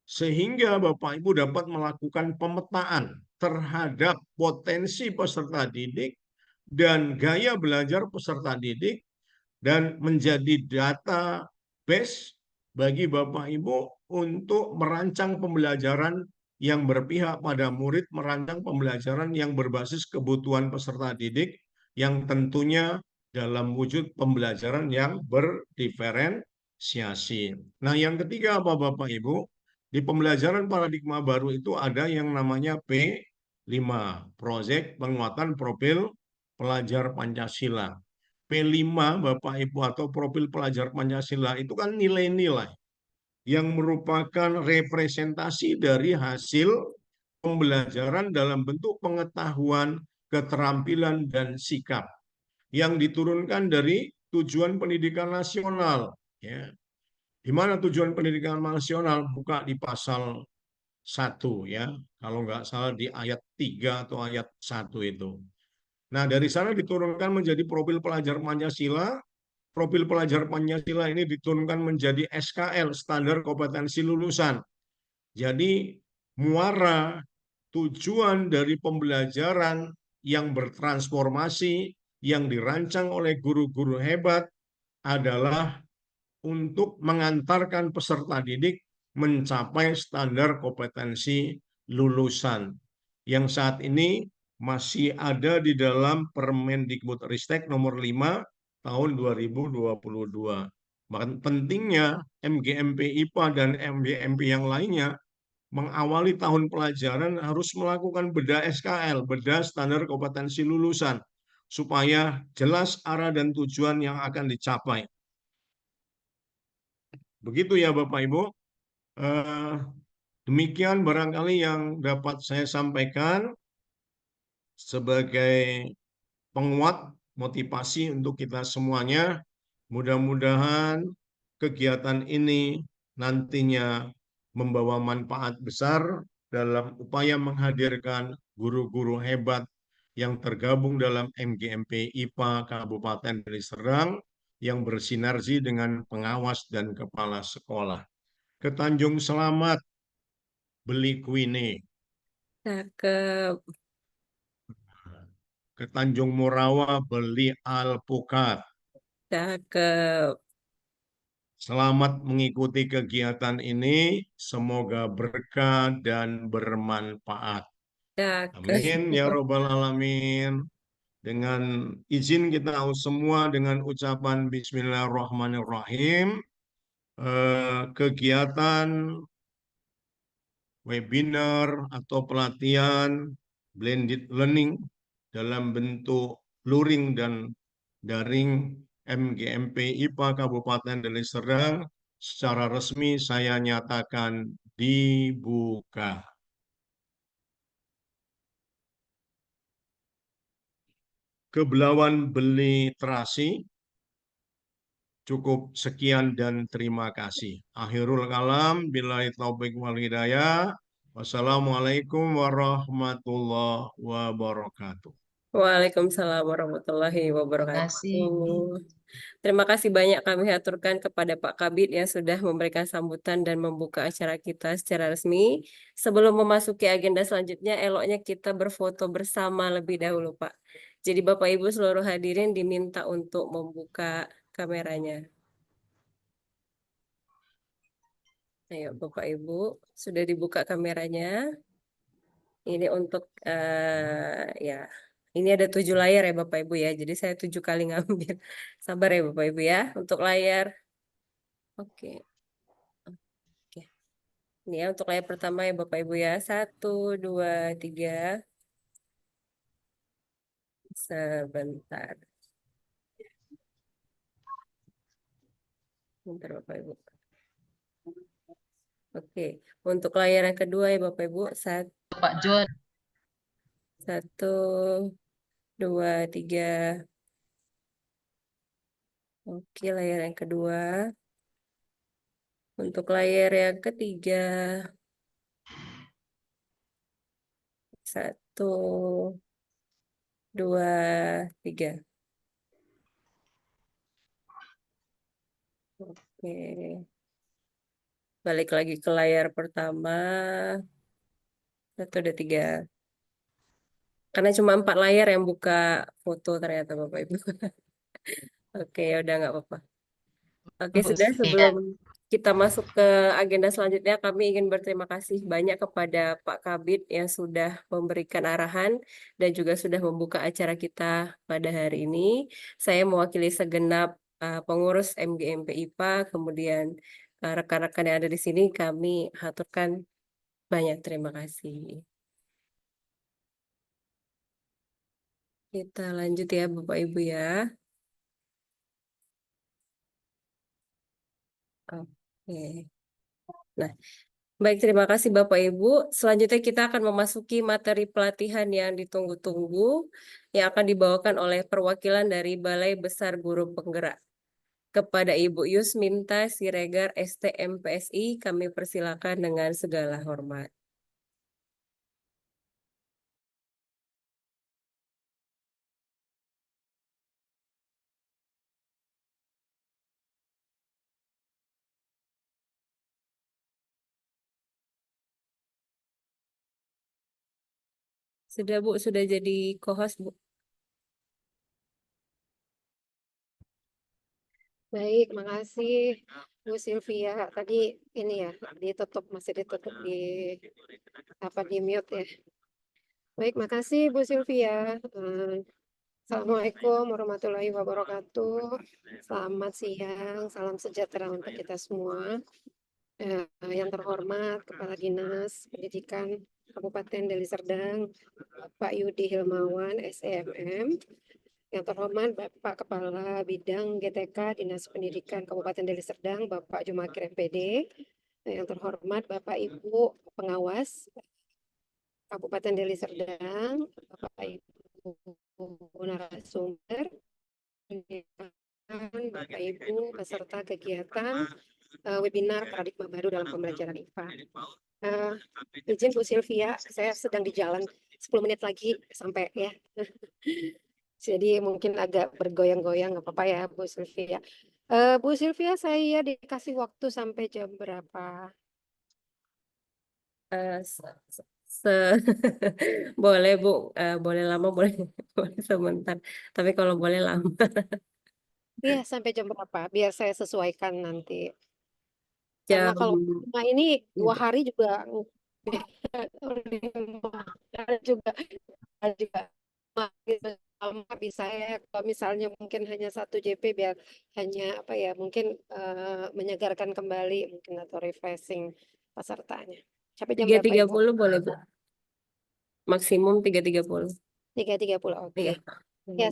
sehingga Bapak Ibu dapat melakukan pemetaan terhadap potensi peserta didik dan gaya belajar peserta didik, dan menjadi data base bagi Bapak Ibu untuk merancang pembelajaran yang berpihak pada murid, merancang pembelajaran yang berbasis kebutuhan peserta didik, yang tentunya dalam wujud pembelajaran yang berdiferensiasi. Nah, yang ketiga apa Bapak Ibu? Di pembelajaran paradigma baru itu ada yang namanya P5, Proyek Penguatan Profil Pelajar Pancasila. P5 Bapak Ibu atau profil pelajar Pancasila itu kan nilai-nilai yang merupakan representasi dari hasil pembelajaran dalam bentuk pengetahuan, keterampilan, dan sikap yang diturunkan dari tujuan pendidikan nasional. Ya. Di mana tujuan pendidikan nasional? Buka di pasal 1 ya, kalau nggak salah di ayat 3 atau ayat 1 itu. Nah, dari sana diturunkan menjadi profil pelajar Pancasila. Profil pelajar Pancasila ini diturunkan menjadi SKL, standar kompetensi lulusan. Jadi, muara tujuan dari pembelajaran yang bertransformasi, yang dirancang oleh guru-guru hebat adalah untuk mengantarkan peserta didik mencapai standar kompetensi lulusan yang saat ini masih ada di dalam Permendikbudristek nomor 5 tahun 2022. Pentingnya MGMP IPA dan MGMP yang lainnya mengawali tahun pelajaran harus melakukan bedah SKL, bedah standar kompetensi lulusan, supaya jelas arah dan tujuan yang akan dicapai. Begitu ya Bapak Ibu. Demikian barangkali yang dapat saya sampaikan sebagai penguat motivasi untuk kita semuanya. Mudah-mudahan kegiatan ini nantinya membawa manfaat besar dalam upaya menghadirkan guru-guru hebat yang tergabung dalam MGMP IPA Kabupaten Deli Serdang yang bersinergi dengan pengawas dan kepala sekolah. Ke Tanjung Selamat beli kuine, Cakep. ke Tanjung Morawa beli alpukat. Cakep. Selamat mengikuti kegiatan ini, semoga berkah dan bermanfaat. Cakep. Amin ya robbal alamin. Dengan izin kita semua dengan ucapan Bismillahirrahmanirrahim, kegiatan webinar atau pelatihan blended learning dalam bentuk luring dan daring MGMP IPA Kabupaten Deli Serdang secara resmi saya nyatakan dibuka. Kebelawan beli terasi. Cukup sekian dan terima kasih. Akhirul kalam, billahi taufik wal hidayah. Wassalamualaikum warahmatullahi wabarakatuh. Waalaikumsalam warahmatullahi Terima wabarakatuh. kasih. Terima kasih banyak kami aturkan kepada Pak Kabid yang sudah memberikan sambutan dan membuka acara kita secara resmi. Sebelum memasuki agenda selanjutnya, eloknya kita berfoto bersama lebih dahulu, Pak. Jadi Bapak Ibu seluruh hadirin diminta untuk membuka kameranya. Ayo Bapak Ibu, sudah dibuka kameranya. Ini untuk ya, ini ada 7 layar ya Bapak Ibu ya. Jadi saya 7 kali ngambil. Sabar ya Bapak Ibu ya untuk layar. Oke. Oke. Ini ya untuk layar pertama ya Bapak Ibu ya. 1, 2, 3. Sebentar. Bentar Bapak Ibu. Oke. Untuk layar yang kedua ya Bapak Ibu. 1, Pak John. 2, 3. Oke, layar yang kedua. Untuk layar yang ketiga. 1, 2, 3. Oke. Balik lagi ke layar pertama. 1, 2, 3. Karena cuma 4 layar yang buka foto ternyata Bapak Ibu. Oke, ya udah nggak apa-apa. Oke, sudah sebelum kita masuk ke agenda selanjutnya, kami ingin berterima kasih banyak kepada Pak Kabid yang sudah memberikan arahan dan juga sudah membuka acara kita pada hari ini. Saya mewakili segenap pengurus MGMP IPA, kemudian rekan-rekan yang ada di sini, kami haturkan banyak terima kasih. Kita lanjut ya Bapak Ibu ya. Oke. Nah, baik, terima kasih Bapak Ibu. Selanjutnya kita akan memasuki materi pelatihan yang ditunggu-tunggu yang akan dibawakan oleh perwakilan dari Balai Besar Guru Penggerak. Kepada Ibu Yusminta Siregar STMPSI, kami persilakan dengan segala hormat. Sudah Bu, sudah jadi co-host Bu. Baik, makasih Bu Sylvia. Tadi ini ya ditutup, masih ditutup di apa di mute ya. Baik, makasih Bu Sylvia. Assalamualaikum warahmatullahi wabarakatuh. Selamat siang, salam sejahtera untuk kita semua. Yang terhormat Kepala Dinas Pendidikan Kabupaten Deli Serdang, Bapak Yudi Hilmawan, SEMM. Yang terhormat Bapak Kepala Bidang GTK Dinas Pendidikan Kabupaten Deli Serdang, Bapak Jumakir MPD. Yang terhormat Bapak Ibu Pengawas Kabupaten Deli Serdang, Bapak Ibu narasumber, Bapak Ibu peserta kegiatan webinar paradigma baru dalam pembelajaran IPA. Izin Bu Sylvia, saya sedang di jalan, 10 menit lagi sampai ya. Jadi mungkin agak bergoyang-goyang, nggak apa-apa ya Bu Sylvia. Bu Sylvia, saya dikasih waktu sampai jam berapa? Eh, boleh Bu, boleh lama, boleh boleh sebentar. Tapi kalau boleh lama. Iya, sampai jam berapa? Biar saya sesuaikan nanti. Karena Jam kalau ini 2 ya, hari juga 5 hari juga sama bisa ya. Kalau misalnya mungkin hanya 1 JP biar hanya apa ya, mungkin menyegarkan kembali mungkin atau refreshing pesertanya. Sampai jam berapa Ibu? 3.30 boleh Bu. Maksimum 3.30. 3.30, oke. Iya. Ya,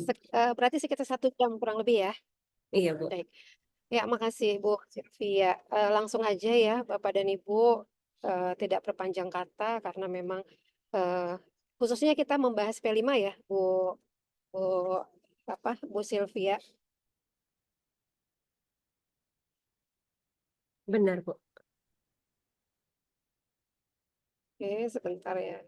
berarti sekitar 1 jam kurang lebih ya. Iya Bu. Baik. Ya, makasih Bu Sylvia. Langsung aja ya Bapak dan Ibu, tidak perpanjang kata karena memang khususnya kita membahas P5 ya Bu Bu Sylvia. Benar Bu. Oke, sebentar ya.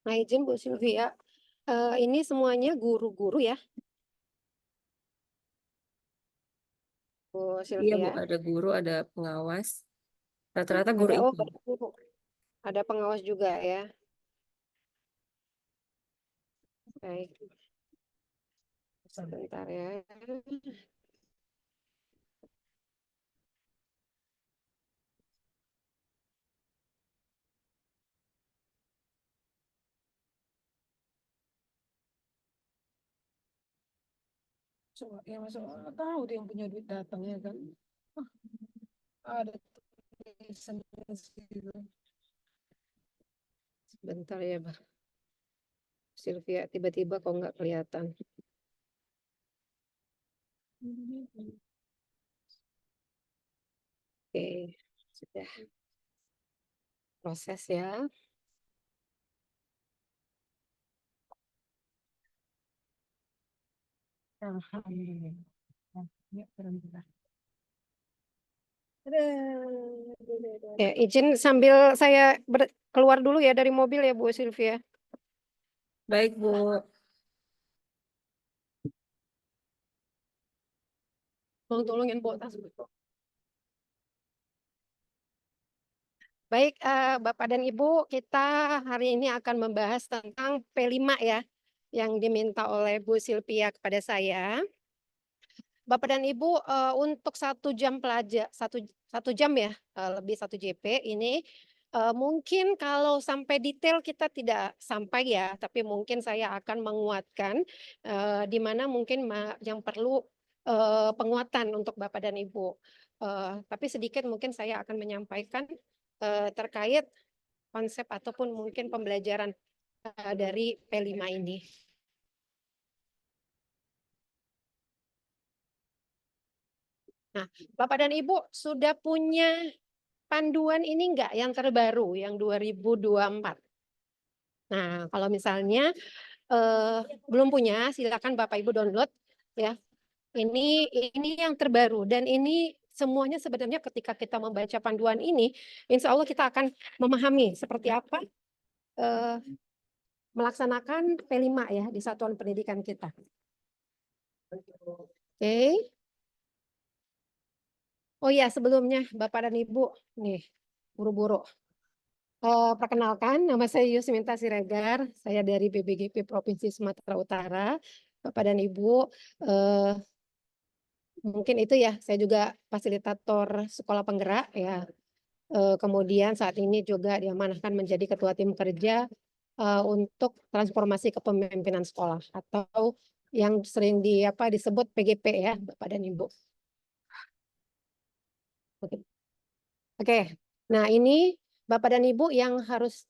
Nah, izin Bu Sylvia, ini semuanya guru-guru ya, Bu Iya Bu, Sylvia. ada guru, ada pengawas. Rata-rata guru Ada IPA. guru. Ada pengawas juga ya. Baik. Sebentar ya. Ya masuk tahu dia yang punya duit datangnya kan. Ada tulisan situ. Sebentar ya, Mbak Sylvia. Tiba-tiba kok nggak kelihatan. Oke, sudah. Proses ya. Alhamdulillah. Ya, alhamdulillah. Ya, izin sambil saya keluar dulu ya dari mobil ya, Bu Sylvia. Baik Bu. Tolongin bawa tas. Baik, Bapak dan Ibu, kita hari ini akan membahas tentang P5 ya, yang diminta oleh Bu Sylvia kepada saya. Bapak dan Ibu, untuk 1 jam satu jam ya, lebih 1 JP ini, mungkin kalau sampai detail kita tidak sampai ya, tapi mungkin saya akan menguatkan, di mana mungkin yang perlu penguatan untuk Bapak dan Ibu. Tapi sedikit mungkin saya akan menyampaikan terkait konsep ataupun mungkin pembelajaran dari P5 ini. Nah, Bapak dan Ibu sudah punya panduan ini enggak yang terbaru yang 2024? Nah, kalau misalnya belum punya, silakan Bapak Ibu download ya. Ini yang terbaru dan ini semuanya sebenarnya ketika kita membaca panduan ini, insya Allah kita akan memahami seperti apa melaksanakan P5 ya di satuan pendidikan kita. Oke. Oh ya, sebelumnya Bapak dan Ibu, nih, buru-buru. Perkenalkan, nama saya Yusminta Siregar. Saya dari BPGP Provinsi Sumatera Utara. Bapak dan Ibu, mungkin itu ya. Saya juga fasilitator sekolah penggerak ya. Kemudian saat ini juga diamanahkan menjadi ketua tim kerja untuk transformasi kepemimpinan sekolah atau yang sering disebut PGP ya, Bapak dan Ibu. Oke. Nah, ini Bapak dan Ibu yang harus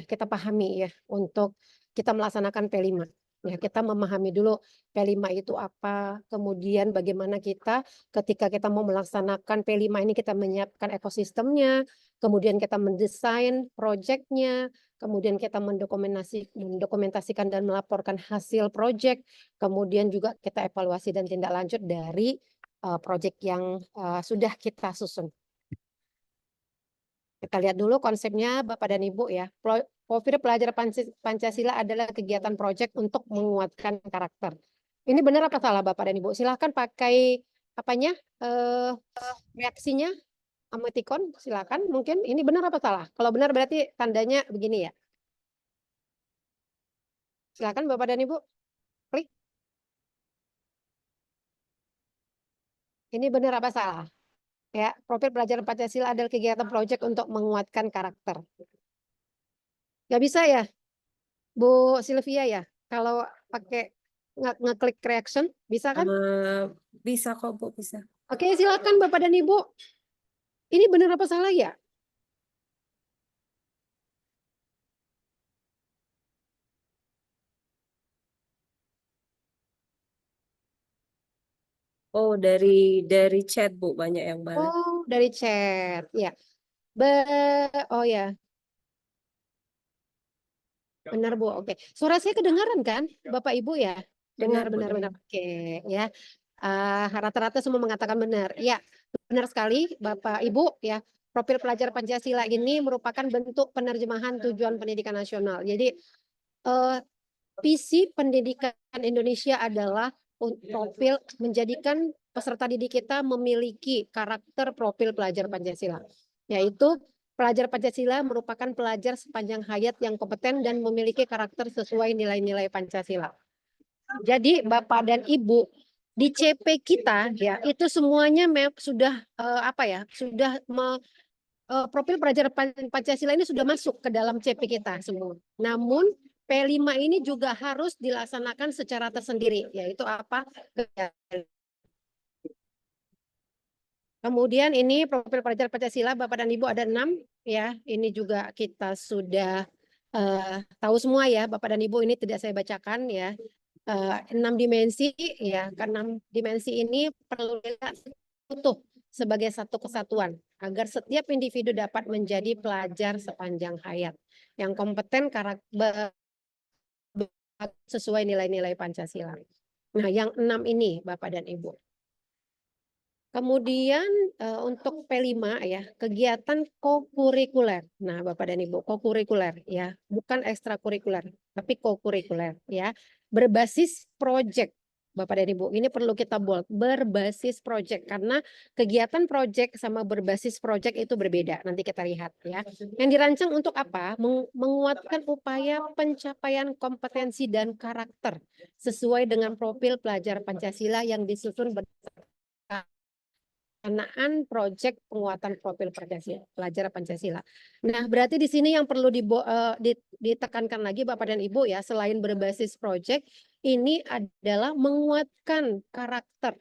kita pahami ya untuk kita melaksanakan P5. Ya, kita memahami dulu P5 itu apa, kemudian bagaimana kita ketika kita mau melaksanakan P5 ini kita menyiapkan ekosistemnya, kemudian kita mendesain proyeknya, kemudian kita mendokumentasikan dan melaporkan hasil proyek, kemudian juga kita evaluasi dan tindak lanjut dari proyek yang sudah kita susun. Kita lihat dulu konsepnya Bapak dan Ibu ya. Profil pelajar Pancasila adalah kegiatan proyek untuk menguatkan karakter. Ini benar apa salah Bapak dan Ibu? Silahkan pakai reaksinya, emoticon, silakan. Mungkin ini benar apa salah? Kalau benar berarti tandanya begini ya. Silakan Bapak dan Ibu. Klik. Ini benar apa salah? Ya, profil pelajar Pancasila adalah kegiatan proyek untuk menguatkan karakter. Nggak bisa ya, Bu Sylvia ya? Kalau pakai ngeklik reaction, bisa kan? Bisa kok Bu, bisa. Oke, silakan Bapak dan Ibu. Ini benar apa salah ya? Oh, dari chat Bu, banyak yang balas. Oh, dari chat. Ya. Oh ya. Benar Bu, oke. Suara saya kedengaran kan, Bapak Ibu ya? Dengar, Bu, Benar. Oke, ya. Rata-rata semua mengatakan benar. Ya, benar sekali Bapak Ibu ya. Profil pelajar Pancasila ini merupakan bentuk penerjemahan tujuan pendidikan nasional. Jadi visi pendidikan Indonesia adalah profil menjadikan peserta didik kita memiliki karakter profil pelajar Pancasila, yaitu pelajar Pancasila merupakan pelajar sepanjang hayat yang kompeten dan memiliki karakter sesuai nilai-nilai Pancasila. Jadi Bapak dan Ibu di CP kita ya itu semuanya sudah profil pelajar Pancasila ini sudah masuk ke dalam CP kita semua. Namun P5 ini juga harus dilaksanakan secara tersendiri, yaitu apa? Kemudian ini profil pelajar Pancasila Bapak dan Ibu ada 6 ya. Ini juga kita sudah tahu semua ya Bapak dan Ibu, ini tidak saya bacakan ya. 6 dimensi ya. Ke-6 dimensi ini perlu utuh sebagai satu kesatuan agar setiap individu dapat menjadi pelajar sepanjang hayat yang kompeten karakter sesuai nilai-nilai Pancasila. Nah, yang 6 ini Bapak dan Ibu. Kemudian untuk P5 ya, kegiatan kokurikuler. Nah, Bapak dan Ibu, kokurikuler ya, bukan ekstrakurikuler, tapi kokurikuler ya. Berbasis proyek. Bapak dan Ibu, ini perlu kita bold, berbasis proyek karena kegiatan proyek sama berbasis proyek itu berbeda. Nanti kita lihat ya. Yang dirancang untuk apa? Menguatkan upaya pencapaian kompetensi dan karakter sesuai dengan profil pelajar Pancasila yang disusun pelaksanaan proyek penguatan profil pelajar Pancasila. Nah, berarti di sini yang perlu ditekankan lagi Bapak dan Ibu ya, selain berbasis proyek, ini adalah menguatkan karakter.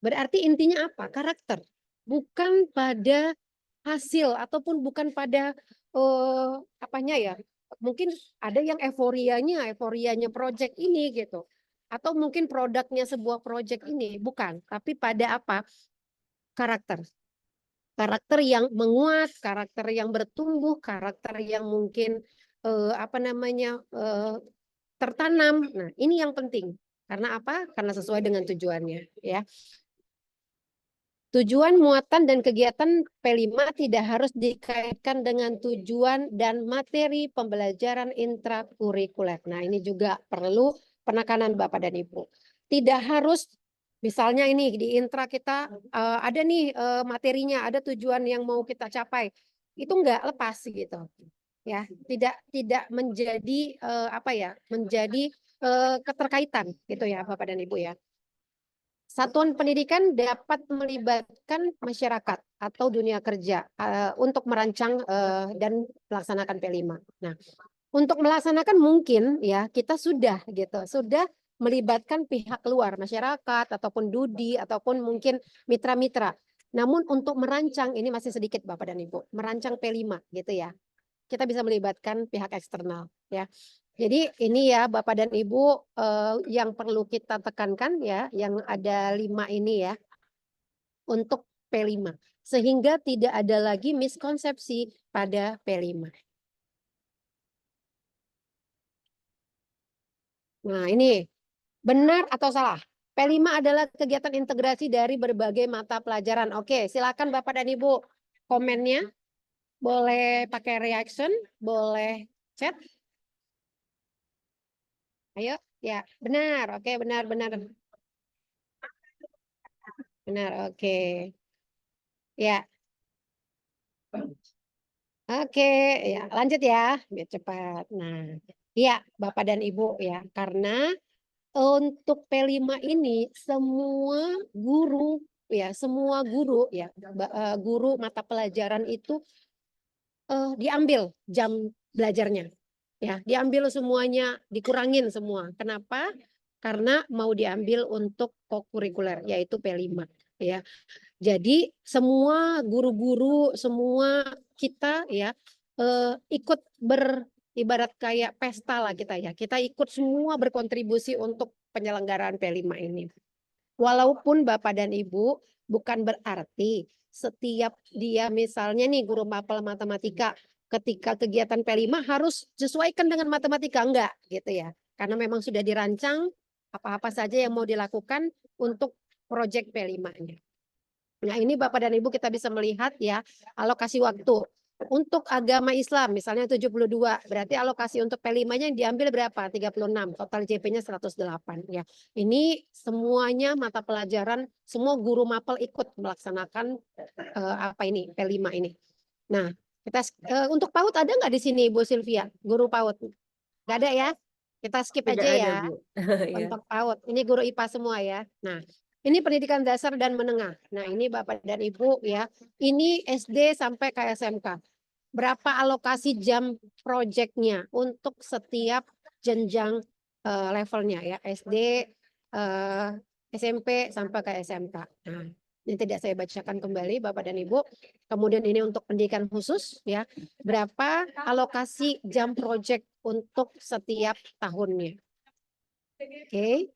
Berarti intinya apa? Karakter. Bukan pada hasil ataupun bukan pada mungkin ada yang euforianya proyek ini gitu. Atau mungkin produknya sebuah proyek ini, bukan, tapi pada apa? Karakter yang menguat, karakter yang bertumbuh, karakter yang mungkin tertanam. Nah, ini yang penting. Karena apa? Karena sesuai dengan tujuannya, ya. Tujuan, muatan, dan kegiatan P5 tidak harus dikaitkan dengan tujuan dan materi pembelajaran intrakurikuler. Nah, ini juga perlu penekanan Bapak dan Ibu. Tidak harus, misalnya ini di intra kita ada nih materinya, ada tujuan yang mau kita capai. itu nggak lepas gitu. Ya, tidak menjadi menjadi keterkaitan gitu ya Bapak dan Ibu ya. Satuan pendidikan dapat melibatkan masyarakat atau dunia kerja untuk merancang dan melaksanakan P5. Nah, untuk melaksanakan mungkin ya kita sudah melibatkan pihak luar, masyarakat ataupun DUDI ataupun mungkin mitra-mitra. Namun untuk merancang ini masih sedikit Bapak dan Ibu, merancang P5 gitu ya. Kita bisa melibatkan pihak eksternal ya. Jadi ini ya Bapak dan Ibu yang perlu kita tekankan ya, yang ada 5 ini ya untuk P5 sehingga tidak ada lagi miskonsepsi pada P5. Nah, ini benar atau salah? P5 adalah kegiatan integrasi dari berbagai mata pelajaran. Oke, silakan Bapak dan Ibu komennya. Boleh pakai reaction, boleh chat. Ayo, ya, benar. Oke, benar. Benar, oke. Ya. Oke, ya, lanjut ya, biar cepat. Nah, iya, Bapak dan Ibu ya, karena untuk P5 ini semua guru ya, guru mata pelajaran itu diambil jam belajarnya. Ya, diambil semuanya, dikurangin semua. Kenapa? Karena mau diambil untuk kokurikuler yaitu P5 ya. Jadi semua guru-guru, semua kita ya ikut ibarat kayak pesta lah kita ya. Kita ikut semua berkontribusi untuk penyelenggaraan P5 ini. Walaupun Bapak dan Ibu bukan berarti setiap dia misalnya nih guru mapel matematika ketika kegiatan P5 harus sesuaikan dengan matematika, enggak gitu ya. Karena memang sudah dirancang apa-apa saja yang mau dilakukan untuk proyek P5-nya. Nah, ini Bapak dan Ibu kita bisa melihat ya alokasi waktu. Untuk agama Islam misalnya 72, berarti alokasi untuk P5-nya yang diambil berapa? 36, total JP-nya 108 ya. Ini semuanya mata pelajaran, semua guru mapel ikut melaksanakan P5 ini. Nah, kita untuk PAUD ada nggak di sini Bu Sylvia? Guru PAUD? Nggak ada ya? Kita skip Tidak aja ada, ya. Bu. Iya. Untuk PAUD. Ini guru IPA semua ya. Nah, ini pendidikan dasar dan menengah. Nah, ini Bapak dan Ibu ya. Ini SD sampai ke SMK. Berapa alokasi jam proyeknya untuk setiap jenjang levelnya ya. SD, SMP sampai ke SMK. Nah, ini tidak saya bacakan kembali Bapak dan Ibu. Kemudian ini untuk pendidikan khusus ya. Berapa alokasi jam proyek untuk setiap tahunnya. Oke.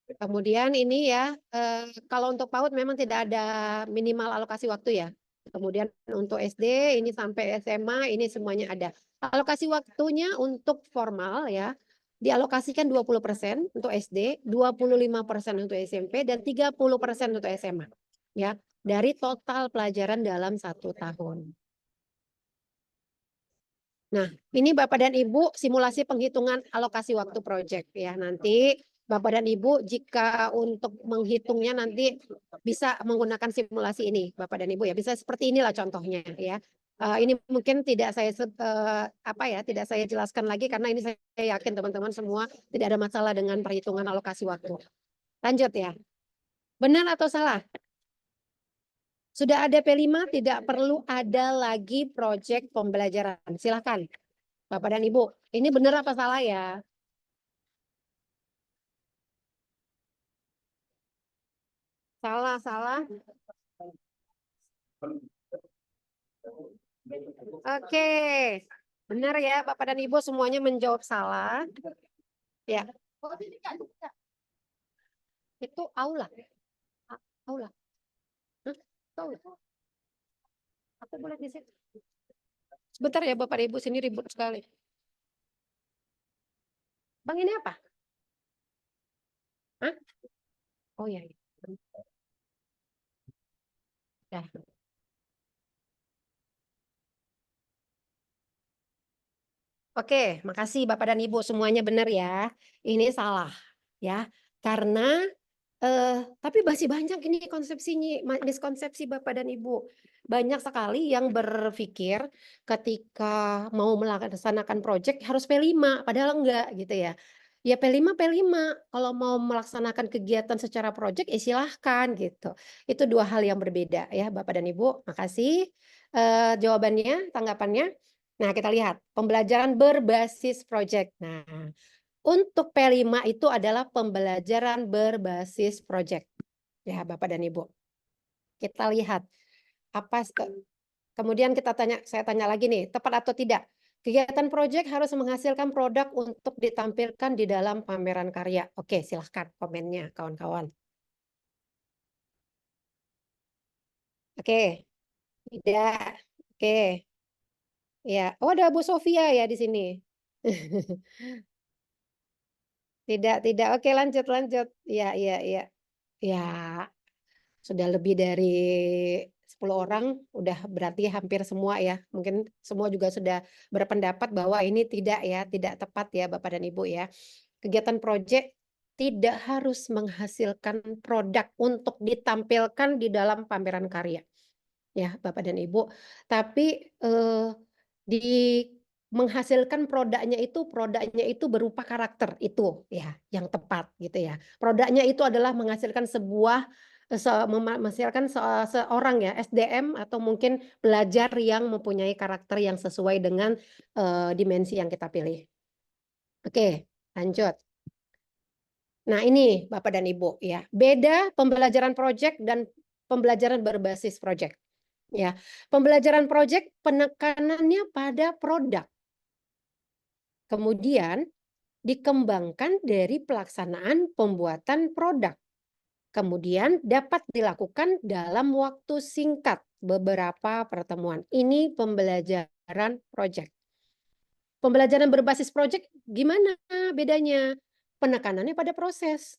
Kemudian ini ya, kalau untuk PAUD memang tidak ada minimal alokasi waktu ya. Kemudian untuk SD ini sampai SMA ini semuanya ada. Alokasi waktunya untuk formal ya, dialokasikan 20% untuk SD, 25% untuk SMP, dan 30% untuk SMA. Ya, dari total pelajaran dalam 1 tahun. Nah, ini Bapak dan Ibu simulasi penghitungan alokasi waktu proyek ya. Nanti Bapak dan Ibu jika untuk menghitungnya nanti bisa menggunakan simulasi ini Bapak dan Ibu ya. Bisa seperti inilah contohnya ya. Ini mungkin tidak saya tidak saya jelaskan lagi karena ini saya yakin teman-teman semua tidak ada masalah dengan perhitungan alokasi waktu. Lanjut ya. Benar atau salah? Sudah ada P5, tidak perlu ada lagi proyek pembelajaran. Silakan, Bapak dan Ibu. Ini benar apa salah ya? Salah. Oke, benar ya Bapak dan Ibu semuanya menjawab salah. Ya. Itu aula. Aula. Aula. Aku boleh di sini. Sebentar ya Bapak dan Ibu, sini ribut sekali. Bang ini apa? Hah? Oh iya. Ya. Oke, makasih Bapak dan Ibu semuanya benar ya. Ini salah ya. Karena tapi masih banyak ini miskonsepsi Bapak dan Ibu. banyak sekali yang berpikir ketika mau melaksanakan proyek harus P5, padahal enggak gitu ya. Ya P5, P5. Kalau mau melaksanakan kegiatan secara proyek, ya silahkan gitu. Itu dua hal yang berbeda ya Bapak dan Ibu. Makasih jawabannya, tanggapannya. Nah kita lihat, pembelajaran berbasis proyek. Nah untuk P5 itu adalah pembelajaran berbasis proyek. Ya Bapak dan Ibu. Kita lihat apa kemudian saya tanya lagi nih, tepat atau tidak? Kegiatan proyek harus menghasilkan produk untuk ditampilkan di dalam pameran karya. Oke, silahkan komennya kawan-kawan. Oke, tidak. Oke. Ya, oh ada Bu Sofia ya di sini. Tidak. Oke, lanjut. Ya. Ya, sudah lebih dari 10 orang, udah berarti hampir semua ya. Mungkin semua juga sudah berpendapat bahwa ini tidak tepat ya Bapak dan Ibu ya. Kegiatan proyek tidak harus menghasilkan produk untuk ditampilkan di dalam pameran karya. Ya, Bapak dan Ibu. Tapi di menghasilkan produknya itu berupa karakter itu ya yang tepat gitu ya. Produknya itu adalah menghasilkan seorang ya SDM atau mungkin pelajar yang mempunyai karakter yang sesuai dengan dimensi yang kita pilih. Oke, lanjut. Nah, ini Bapak dan Ibu ya. Beda pembelajaran proyek dan pembelajaran berbasis proyek. Ya, pembelajaran proyek penekanannya pada produk. Kemudian dikembangkan dari pelaksanaan pembuatan produk. Kemudian dapat dilakukan dalam waktu singkat, beberapa pertemuan. Ini pembelajaran proyek. Pembelajaran berbasis proyek gimana bedanya? Penekanannya pada proses.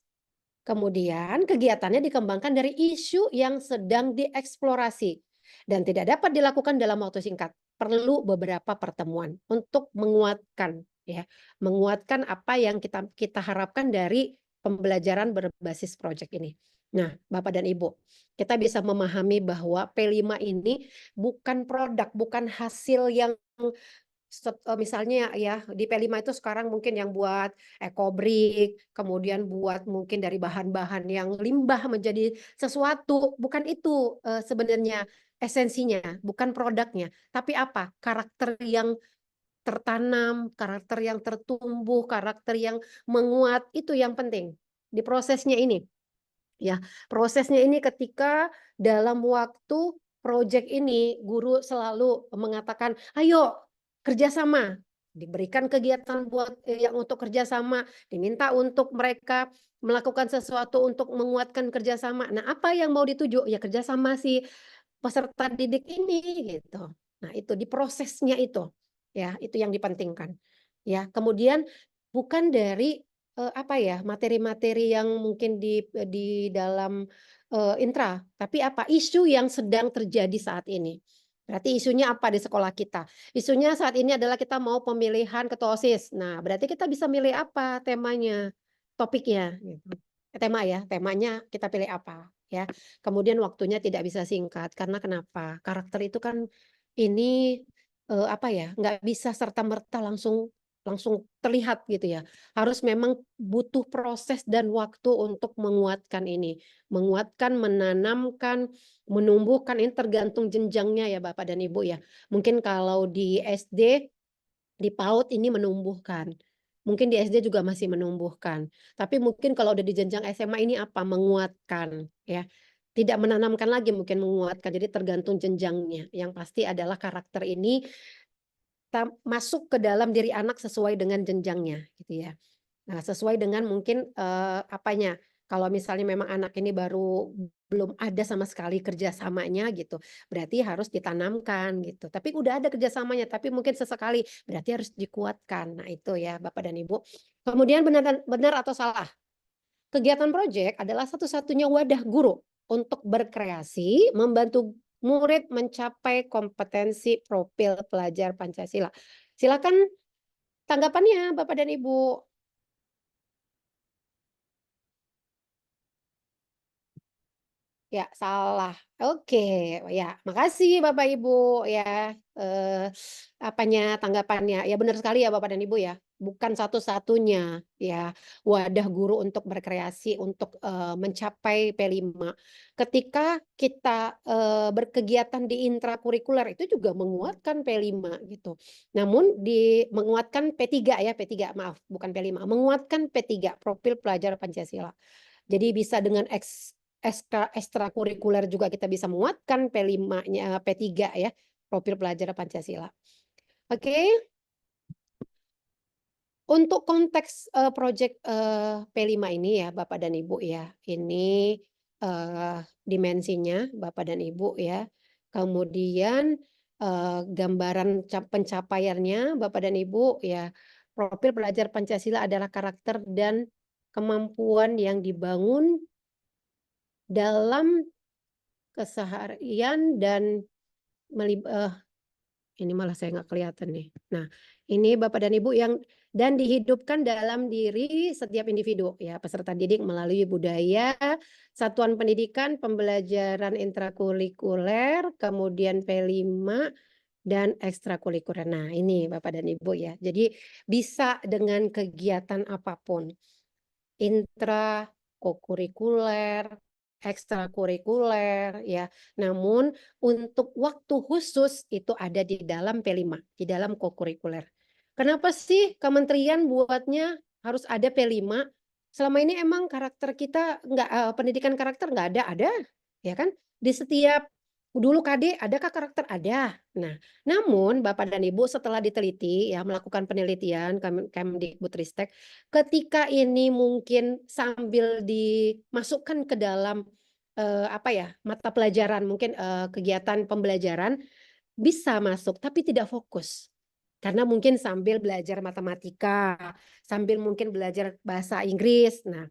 Kemudian kegiatannya dikembangkan dari isu yang sedang dieksplorasi dan tidak dapat dilakukan dalam waktu singkat. Perlu beberapa pertemuan untuk menguatkan apa yang kita harapkan dari pembelajaran berbasis proyek ini. Nah, Bapak dan Ibu, kita bisa memahami bahwa P5 ini bukan produk, bukan hasil yang misalnya ya di P5 itu sekarang mungkin yang buat ekobrik, kemudian buat mungkin dari bahan-bahan yang limbah menjadi sesuatu, bukan itu sebenarnya esensinya, bukan produknya, tapi apa? Karakter yang tertanam, karakter yang tertumbuh, karakter yang menguat, itu yang penting di prosesnya ini. Ya, prosesnya ini ketika dalam waktu proyek ini guru selalu mengatakan, ayo kerjasama, diberikan kegiatan buat yang untuk kerjasama, diminta untuk mereka melakukan sesuatu untuk menguatkan kerjasama. Nah, apa yang mau dituju? Ya kerjasama si peserta didik ini gitu. Nah, itu di prosesnya itu, ya itu yang dipentingkan. Ya, kemudian bukan dari materi-materi yang mungkin di dalam intra, tapi apa isu yang sedang terjadi saat ini. Berarti isunya apa di sekolah kita? Isunya saat ini adalah kita mau pemilihan ketua OSIS. Nah, berarti kita bisa milih apa temanya, topiknya. Gitu. Temanya kita pilih apa ya. Kemudian waktunya tidak bisa singkat karena kenapa? Karakter itu kan ini nggak bisa serta-merta langsung terlihat gitu ya. Harus memang butuh proses dan waktu untuk menguatkan ini. Menguatkan, menanamkan, menumbuhkan, ini tergantung jenjangnya ya Bapak dan Ibu ya. Mungkin kalau di SD, di PAUD ini menumbuhkan. Mungkin di SD juga masih menumbuhkan. Tapi mungkin kalau udah di jenjang SMA ini apa? Menguatkan ya. Tidak menanamkan lagi, mungkin menguatkan. Jadi tergantung jenjangnya. Yang pasti adalah karakter ini masuk ke dalam diri anak sesuai dengan jenjangnya gitu ya. Nah, sesuai dengan mungkin apanya. Kalau misalnya memang anak ini baru belum ada sama sekali kerjasamanya gitu, berarti harus ditanamkan gitu. Tapi udah ada kerjasamanya, tapi mungkin sesekali, berarti harus dikuatkan. Nah itu ya Bapak dan Ibu. Kemudian benar atau salah? Kegiatan proyek adalah satu-satunya wadah guru untuk berkreasi, membantu murid mencapai kompetensi profil pelajar Pancasila. Silakan tanggapannya Bapak dan Ibu. Ya, salah. Oke, ya, makasih Bapak Ibu ya, tanggapannya. Ya benar sekali ya Bapak dan Ibu ya, bukan satu-satunya ya wadah guru untuk berkreasi untuk mencapai P5. Ketika kita berkegiatan di intrakurikuler itu juga menguatkan P5 gitu. Namun menguatkan P3 ya, P3 maaf, bukan P5, menguatkan P3 profil pelajar Pancasila. Jadi bisa dengan ekstrakurikuler juga kita bisa menguatkan P5-nya, P3 ya, profil pelajar Pancasila. Oke. Untuk konteks proyek P5 ini ya Bapak dan Ibu ya, ini dimensinya Bapak dan Ibu ya. Kemudian gambaran pencapaiannya Bapak dan Ibu ya, profil pelajar Pancasila adalah karakter dan kemampuan yang dibangun dalam keseharian dan ini malah saya nggak kelihatan nih. Nah, ini Bapak dan Ibu yang dan dihidupkan dalam diri setiap individu ya, peserta didik melalui budaya, satuan pendidikan, pembelajaran intrakurikuler, kemudian P5 dan ekstrakurikuler. Nah, ini Bapak dan Ibu ya. Jadi bisa dengan kegiatan apapun. Intrakurikuler, ekstrakurikuler ya. Namun untuk waktu khusus itu ada di dalam P5, di dalam kokurikuler. Kenapa sih kementerian buatnya harus ada P5? Selama ini emang karakter kita pendidikan karakter nggak ada, ya kan? Di setiap dulu KD adakah karakter? Ada. Nah, namun Bapak dan Ibu setelah diteliti ya melakukan penelitian Kemdikbudristek, ketika ini mungkin sambil dimasukkan ke dalam mata pelajaran mungkin kegiatan pembelajaran bisa masuk tapi tidak fokus. Karena mungkin sambil belajar matematika, sambil mungkin belajar bahasa Inggris. Nah,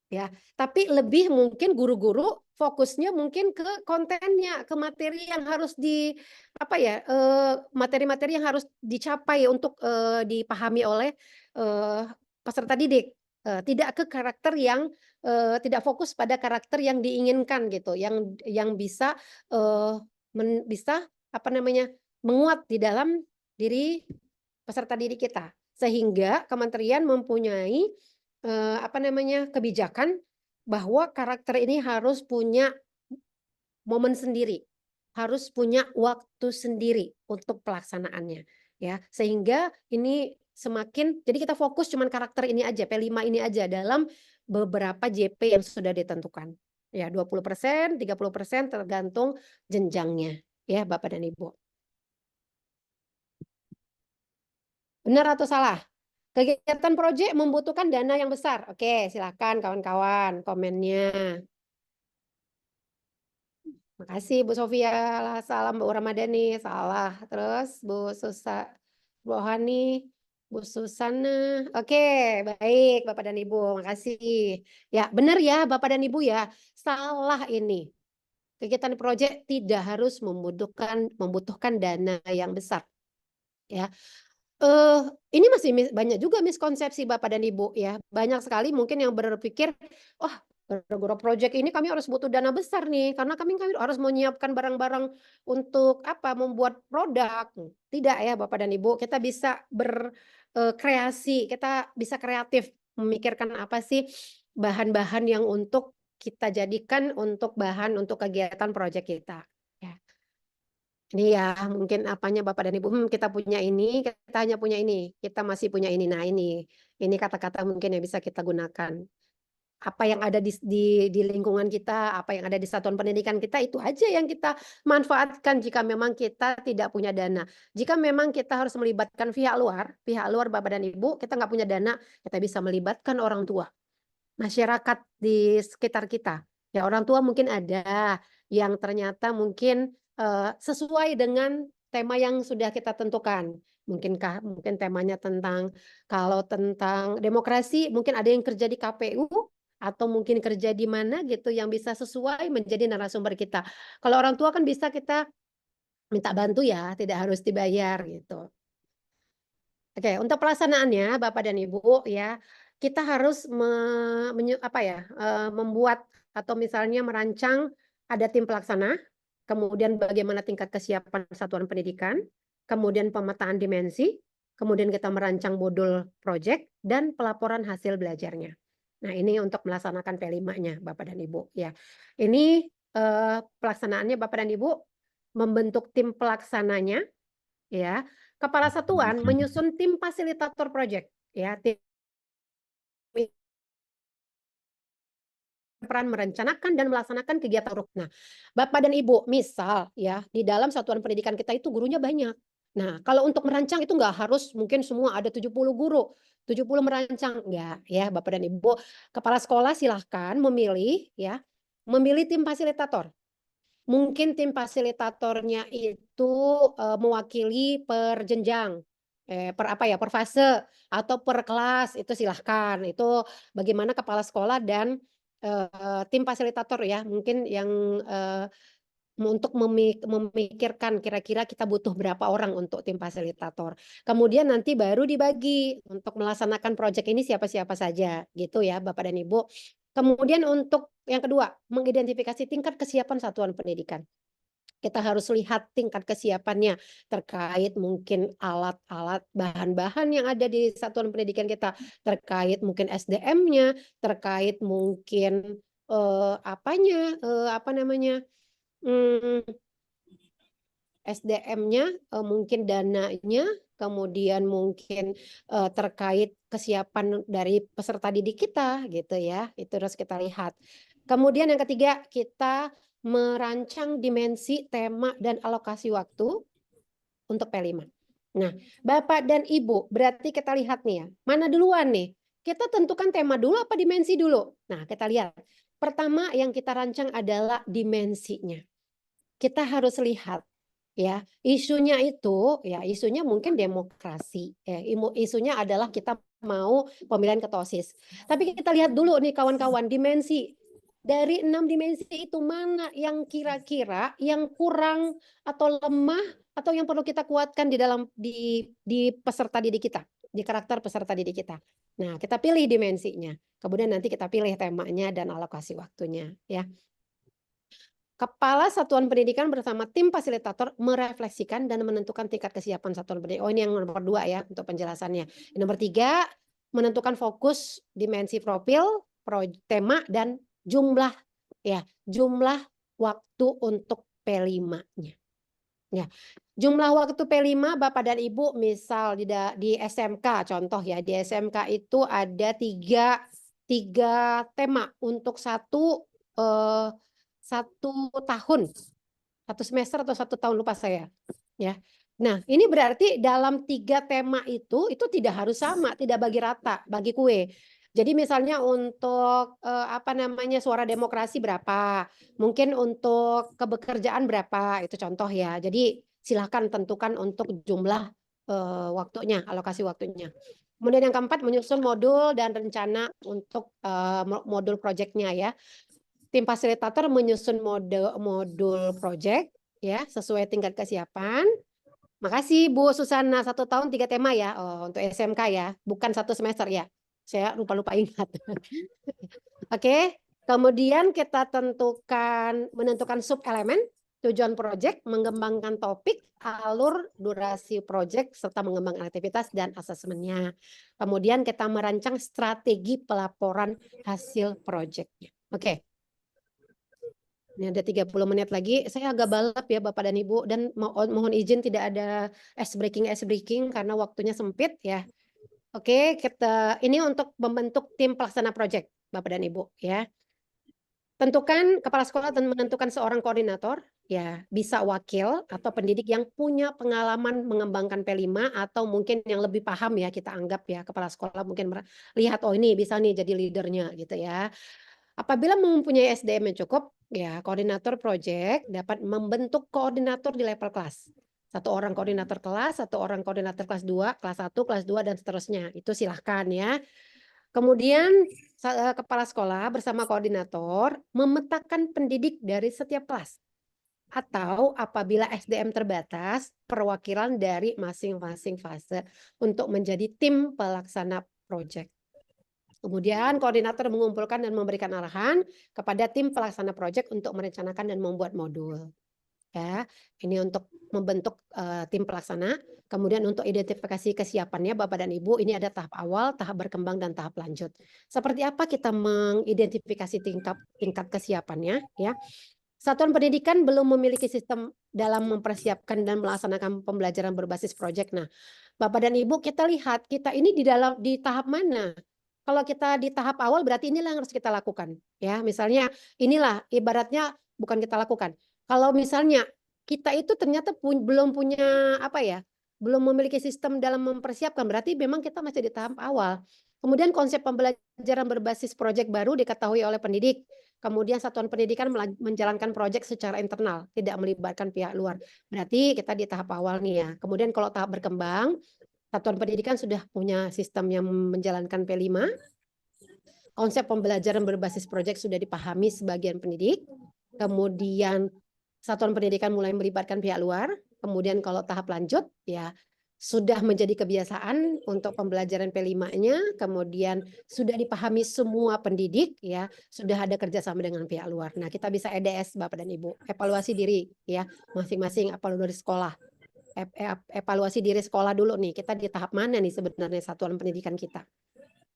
ya, tapi lebih mungkin guru-guru fokusnya mungkin ke kontennya, ke materi yang harus materi-materi yang harus dicapai untuk dipahami oleh peserta didik. Tidak ke karakter yang tidak fokus pada karakter yang diinginkan gitu, yang bisa menguat di dalam diri peserta didik kita, sehingga kementerian mempunyai kebijakan bahwa karakter ini harus punya momen sendiri, harus punya waktu sendiri untuk pelaksanaannya ya, sehingga ini semakin jadi kita fokus cuman karakter ini aja, P5 ini aja dalam beberapa JP yang sudah ditentukan ya, 20%, 30% tergantung jenjangnya ya Bapak dan Ibu. Benar atau salah? Kegiatan proyek membutuhkan dana yang besar. Oke, silakan kawan-kawan komennya. Makasih Bu Sofia, salam Bu Ramadhani, salah. Terus Bu Rohani, Bu Susana. Oke, baik Bapak dan Ibu, makasih. Ya, benar ya Bapak dan Ibu ya, salah ini. Kegiatan proyek tidak harus membutuhkan dana yang besar. Ya. Ini masih banyak juga miskonsepsi Bapak dan Ibu ya. Banyak sekali mungkin yang berpikir, wah gara-gara proyek ini kami harus butuh dana besar nih, karena kami harus menyiapkan barang-barang untuk membuat produk. Tidak ya Bapak dan Ibu, kita bisa berkreasi, kita bisa kreatif memikirkan apa sih bahan-bahan yang untuk kita jadikan untuk bahan untuk kegiatan proyek kita. Ini ya mungkin Bapak dan Ibu, kita punya ini, kita hanya punya ini, kita masih punya ini. Nah ini kata-kata mungkin yang bisa kita gunakan. Apa yang ada di lingkungan kita, apa yang ada di satuan pendidikan kita, itu aja yang kita manfaatkan jika memang kita tidak punya dana. Jika memang kita harus melibatkan pihak luar Bapak dan Ibu, kita nggak punya dana, kita bisa melibatkan orang tua, masyarakat di sekitar kita. Ya orang tua mungkin ada yang ternyata mungkin sesuai dengan tema yang sudah kita tentukan. Mungkin temanya tentang demokrasi, mungkin ada yang kerja di KPU atau mungkin kerja di mana gitu yang bisa sesuai menjadi narasumber kita. Kalau orang tua kan bisa kita minta bantu ya, tidak harus dibayar gitu. Oke, untuk pelaksanaannya Bapak dan Ibu ya, kita harus membuat atau misalnya merancang ada tim pelaksana, kemudian bagaimana tingkat kesiapan satuan pendidikan, kemudian pemetaan dimensi, kemudian kita merancang modul proyek dan pelaporan hasil belajarnya. Nah, ini untuk melaksanakan P5-nya Bapak dan Ibu ya. Ini pelaksanaannya Bapak dan Ibu membentuk tim pelaksananya ya. Kepala satuan menyusun tim fasilitator proyek ya, tim peran merencanakan dan melaksanakan kegiatan. Nah, Bapak dan Ibu, misal ya di dalam satuan pendidikan kita itu gurunya banyak. Nah, kalau untuk merancang itu nggak harus mungkin semua ada 70 guru, 70 merancang, enggak ya Bapak dan Ibu. Kepala sekolah silahkan memilih ya, memilih tim fasilitator. Mungkin tim fasilitatornya itu mewakili per jenjang, per apa ya, per fase atau per kelas, itu silahkan. Itu bagaimana kepala sekolah dan tim fasilitator ya, mungkin yang untuk memikirkan kira-kira kita butuh berapa orang untuk tim fasilitator. Kemudian nanti baru dibagi untuk melaksanakan proyek ini siapa-siapa saja, gitu ya Bapak dan Ibu. Kemudian untuk yang kedua, mengidentifikasi tingkat kesiapan satuan pendidikan. Kita harus lihat tingkat kesiapannya terkait mungkin alat-alat, bahan-bahan yang ada di satuan pendidikan kita, terkait mungkin SDM-nya, terkait mungkin SDM-nya, mungkin dananya, kemudian mungkin terkait kesiapan dari peserta didik kita gitu ya, itu harus kita lihat. Kemudian yang ketiga, kita merancang dimensi, tema, dan alokasi waktu untuk P5. Nah, Bapak dan Ibu, berarti kita lihat nih ya, mana duluan nih? Kita tentukan tema dulu apa dimensi dulu? Nah, kita lihat. Pertama yang kita rancang adalah dimensinya. Kita harus lihat ya, isunya itu ya, isunya mungkin demokrasi. Ya, isunya adalah kita mau pemilihan ketua OSIS. Tapi kita lihat dulu nih kawan-kawan, dimensi. Dari 6 dimensi itu mana yang kira-kira yang kurang atau lemah atau yang perlu kita kuatkan di dalam di peserta didik kita, di karakter peserta didik kita. Nah, kita pilih dimensinya. Kemudian nanti kita pilih temanya dan alokasi waktunya ya. Kepala Satuan Pendidikan bersama tim fasilitator merefleksikan dan menentukan tingkat kesiapan satuan pendidikan. Oh, ini yang nomor 2 ya untuk penjelasannya. Yang nomor 3, menentukan fokus, dimensi profil, tema, dan jumlah ya, jumlah waktu untuk P5-nya. Ya. Jumlah waktu P5 Bapak dan Ibu misal di SMK contoh ya, di SMK itu ada tiga tema untuk satu tahun, 1 semester atau 1 tahun, lupa saya ya. Nah, ini berarti dalam 3 tema itu tidak harus sama, tidak bagi rata, bagi kue. Jadi misalnya untuk suara demokrasi berapa, mungkin untuk kebekerjaan berapa, itu contoh ya. Jadi silahkan tentukan untuk jumlah waktunya, alokasi waktunya. Kemudian yang keempat, menyusun modul dan rencana untuk modul proyeknya ya. Tim fasilitator menyusun modul proyek ya sesuai tingkat kesiapan. Makasih Bu Susana, 1 tahun 3 tema ya. Oh, untuk SMK ya, bukan 1 semester ya. Saya lupa ingat. Oke, kemudian kita menentukan sub elemen, tujuan proyek, mengembangkan topik, alur, durasi proyek, serta mengembangkan aktivitas dan asesmennya. Kemudian kita merancang strategi pelaporan hasil proyeknya. Oke. Ini ada 30 menit lagi. Saya agak balap ya Bapak dan Ibu, dan mohon izin tidak ada ice breaking karena waktunya sempit ya. Oke, ini untuk membentuk tim pelaksana proyek Bapak dan Ibu ya. Tentukan kepala sekolah dan menentukan seorang koordinator ya, bisa wakil atau pendidik yang punya pengalaman mengembangkan P5 atau mungkin yang lebih paham ya, kita anggap ya kepala sekolah mungkin lihat oh ini bisa nih jadi leadernya gitu ya. Apabila mempunyai SDM yang cukup, ya koordinator proyek dapat membentuk koordinator di level kelas. 1 orang koordinator kelas, 1 orang koordinator kelas 2, kelas 1, kelas 2, dan seterusnya. Itu silahkan ya. Kemudian kepala sekolah bersama koordinator memetakan pendidik dari setiap kelas. Atau apabila SDM terbatas, perwakilan dari masing-masing fase untuk menjadi tim pelaksana proyek. Kemudian koordinator mengumpulkan dan memberikan arahan kepada tim pelaksana proyek untuk merencanakan dan membuat modul. Ya, ini untuk membentuk tim pelaksana. Kemudian untuk identifikasi kesiapannya Bapak dan Ibu, ini ada tahap awal, tahap berkembang dan tahap lanjut. Seperti apa kita mengidentifikasi tingkat kesiapannya ya? Satuan pendidikan belum memiliki sistem dalam mempersiapkan dan melaksanakan pembelajaran berbasis proyek. Nah, Bapak dan Ibu, kita lihat kita ini di tahap mana? Kalau kita di tahap awal berarti inilah yang harus kita lakukan ya. Misalnya inilah ibaratnya bukan kita lakukan. Kalau misalnya kita itu ternyata belum punya apa ya? Belum memiliki sistem dalam mempersiapkan berarti memang kita masih di tahap awal. Kemudian konsep pembelajaran berbasis proyek baru diketahui oleh pendidik. Kemudian satuan pendidikan menjalankan proyek secara internal, tidak melibatkan pihak luar. Berarti kita di tahap awal nih ya. Kemudian kalau tahap berkembang, satuan pendidikan sudah punya sistem yang menjalankan P5. Konsep pembelajaran berbasis proyek sudah dipahami sebagian pendidik. Kemudian satuan pendidikan mulai melibatkan pihak luar. Kemudian kalau tahap lanjut ya sudah menjadi kebiasaan untuk pembelajaran P5-nya, kemudian sudah dipahami semua pendidik ya, sudah ada kerjasama dengan pihak luar. Nah, kita bisa EDS Bapak dan Ibu, evaluasi diri ya, masing-masing evaluasi sekolah. Evaluasi diri sekolah dulu nih, kita di tahap mana nih sebenarnya satuan pendidikan kita.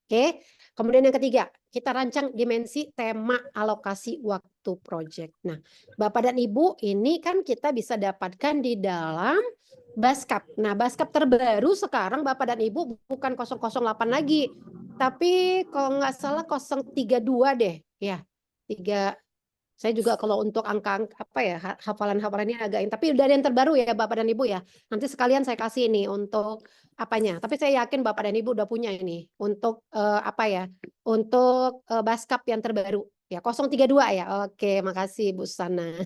Oke, kemudian yang ketiga, kita rancang dimensi tema alokasi waktu proyek. Nah, Bapak dan Ibu, ini kan kita bisa dapatkan di dalam Baskap. Nah, Baskap terbaru sekarang Bapak dan Ibu bukan 008 lagi, tapi kalau nggak salah 032 deh, ya. 3 saya juga kalau untuk angka apa ya hafalan-hafalan ini agak tapi dari yang terbaru ya Bapak dan Ibu ya. Nanti sekalian saya kasih ini untuk apanya. Tapi saya yakin Bapak dan Ibu udah punya ini untuk apa ya? Untuk Baskap yang terbaru ya 032 ya. Oke, makasih Bu Sana.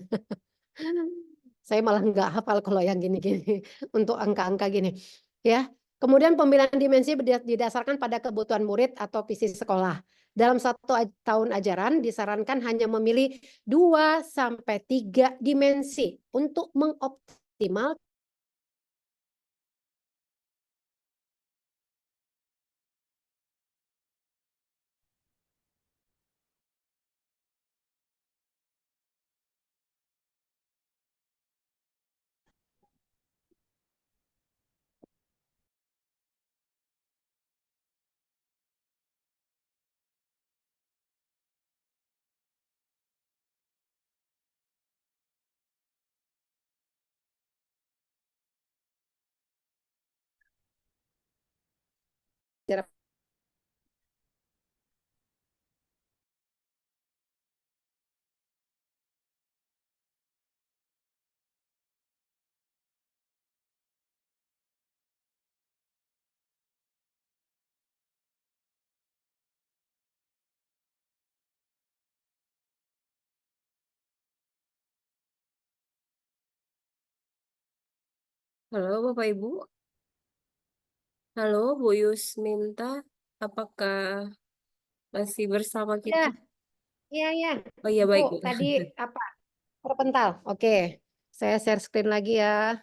Saya malah nggak hafal kalau yang gini-gini untuk angka-angka gini ya. Kemudian pemilihan dimensi didasarkan pada kebutuhan murid atau visi sekolah. Dalam satu tahun ajaran disarankan hanya memilih 2 sampai 3 dimensi untuk mengoptimal. Halo Bapak Ibu. Halo Bu Yusminta, apakah masih bersama Ya, kita? ya. Oh iya Bu, baik Bu. tadi apa? Terpental. Oke. Saya share screen lagi ya.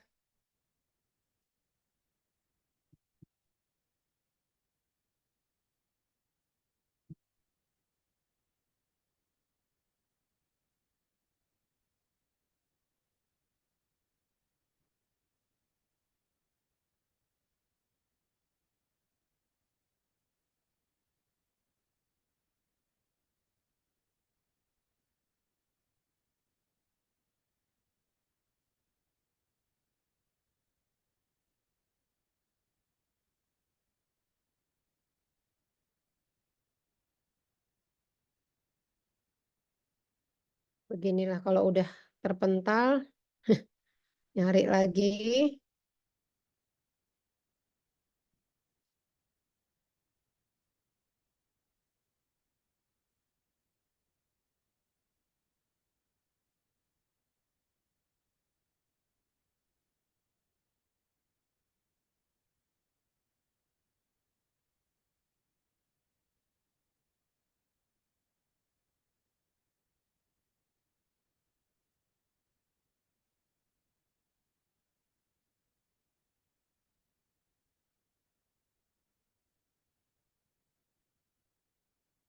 Beginilah kalau udah terpental, nyari lagi.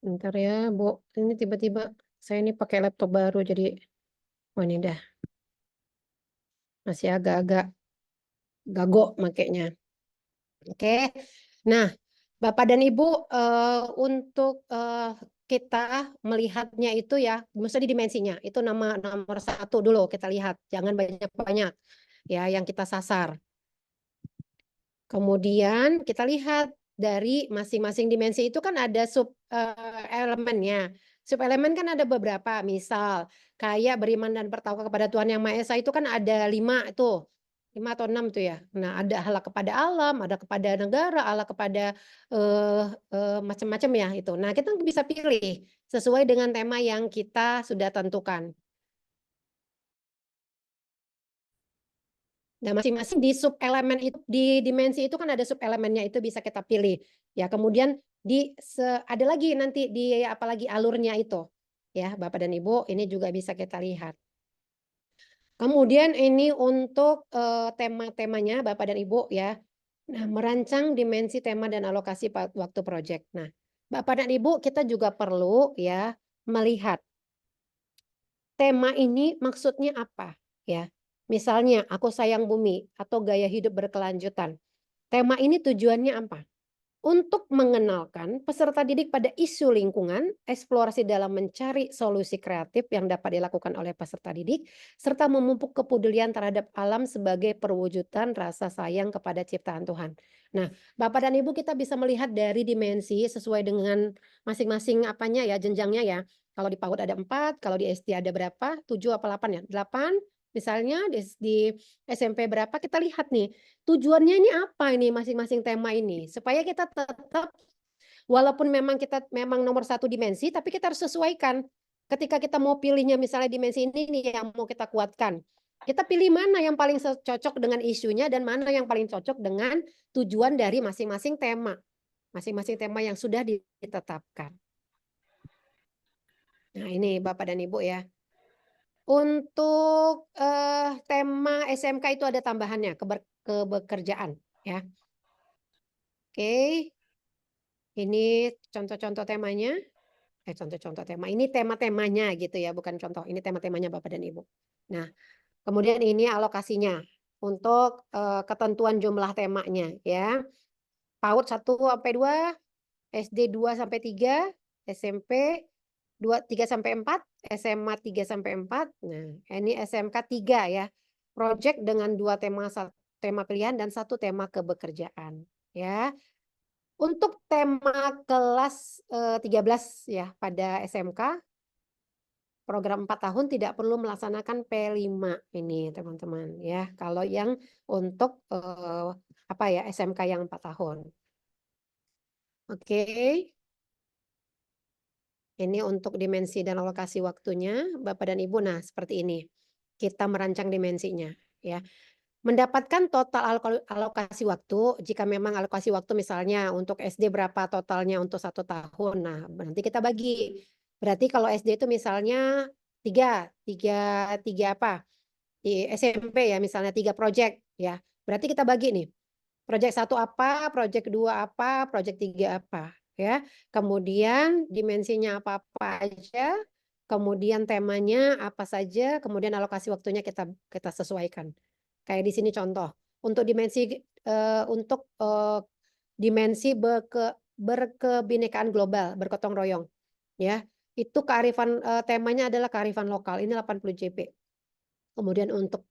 Bentar ya, Bu. Ini tiba-tiba saya ini pakai laptop baru jadi ini dah masih agak-agak gago makainya. Oke. Nah, Bapak dan Ibu untuk kita melihatnya itu ya, mesti di dimensinya. Itu nomor 1 dulu kita lihat, jangan banyak-banyak ya yang kita sasar. Kemudian kita lihat dari masing-masing dimensi itu kan ada sub elemennya. Sub elemen kan ada beberapa, misal kayak beriman dan bertawakal kepada Tuhan Yang Maha Esa itu kan ada 5 tuh. 5 atau 6 tuh ya. Nah, ada Allah kepada alam, ada kepada negara, Allah kepada macam-macam ya itu. Nah, kita bisa pilih sesuai dengan tema yang kita sudah tentukan. Nah, masing-masing di sub elemen itu, di dimensi itu kan ada sub elemennya, itu bisa kita pilih. Ya, kemudian ada lagi nanti di apalagi alurnya itu. Ya, Bapak dan Ibu, ini juga bisa kita lihat. Kemudian ini untuk tema-temanya Bapak dan Ibu ya. Nah, merancang dimensi tema dan alokasi waktu proyek. Nah, Bapak dan Ibu, kita juga perlu ya melihat tema ini maksudnya apa ya. Misalnya, aku sayang bumi atau gaya hidup berkelanjutan. Tema ini tujuannya apa? Untuk mengenalkan peserta didik pada isu lingkungan, eksplorasi dalam mencari solusi kreatif yang dapat dilakukan oleh peserta didik, serta memupuk kepedulian terhadap alam sebagai perwujudan rasa sayang kepada ciptaan Tuhan. Nah, Bapak dan Ibu, kita bisa melihat dari dimensi sesuai dengan masing-masing apanya ya, jenjangnya ya. Kalau di PAUD ada 4, kalau di SD ada berapa? 7 apa 8 ya? 8. Misalnya di SMP berapa, kita lihat nih tujuannya ini apa ini masing-masing tema ini supaya kita tetap walaupun kita memang nomor 1 dimensi tapi kita harus sesuaikan ketika kita mau pilihnya, misalnya dimensi ini nih yang mau kita kuatkan, kita pilih mana yang paling cocok dengan isunya dan mana yang paling cocok dengan tujuan dari masing-masing tema yang sudah ditetapkan. Nah, ini Bapak dan Ibu ya. Untuk tema SMK itu ada tambahannya, kebekerjaan ya. Oke. Ini contoh-contoh temanya. Contoh-contoh tema. Ini tema-temanya gitu ya, bukan contoh. Ini tema-temanya Bapak dan Ibu. Nah, kemudian ini alokasinya untuk ketentuan jumlah temanya ya. PAUD 1 sampai 2, SD 2 sampai 3, SMP 3 sampai 4, SMA 3 sampai 4. Nah, ini SMK 3 ya. Project dengan 2 tema pilihan dan 1 tema kebekerjaan ya. Untuk tema kelas 13 ya pada SMK program 4 tahun tidak perlu melaksanakan P5 ini teman-teman ya. Kalau yang untuk SMK yang 4 tahun. Oke. Ini untuk dimensi dan alokasi waktunya, Bapak dan Ibu. Nah, seperti ini. Kita merancang dimensinya ya. Mendapatkan total alokasi waktu, jika memang alokasi waktu misalnya untuk SD berapa totalnya untuk 1 tahun. Nah, nanti kita bagi. Berarti kalau SD itu misalnya 3 apa? Di SMP ya misalnya 3 proyek ya. Berarti kita bagi nih. Proyek 1 apa, proyek 2 apa, proyek 3 apa ya. Kemudian dimensinya apa-apa aja, kemudian temanya apa saja, kemudian alokasi waktunya kita sesuaikan. Kayak di sini contoh. Untuk dimensi dimensi berkebinekaan global, bergotong royong ya. Itu kearifan temanya adalah kearifan lokal. Ini 80 JP. Kemudian untuk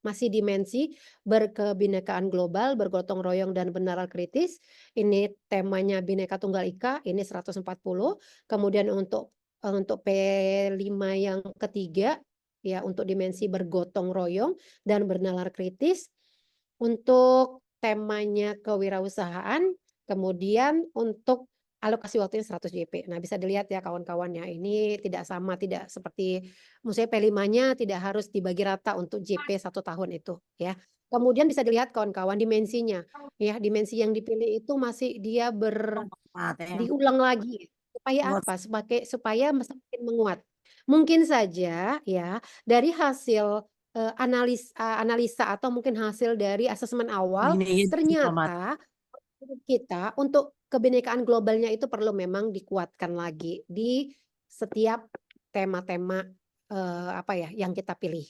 masih dimensi berkebinekaan global, bergotong royong dan benaral kritis. Ini temanya Bhinneka Tunggal Ika, ini 140. Kemudian untuk P5 yang ketiga ya, untuk dimensi bergotong royong dan bernalar kritis. Untuk temanya kewirausahaan, kemudian untuk alokasi waktunya 100 JP. Nah, bisa dilihat ya kawan-kawannya, ini tidak sama, tidak seperti maksudnya P5-nya tidak harus dibagi rata untuk JP 1 tahun itu ya. Kemudian bisa dilihat kawan-kawan dimensinya ya, dimensi yang dipilih itu masih dia diulang lagi. Supaya apa? Supaya semakin menguat. Mungkin saja ya dari hasil analisa atau mungkin hasil dari asesmen awal ternyata kita untuk kebinekaan globalnya itu perlu memang dikuatkan lagi di setiap tema-tema apa ya yang kita pilih.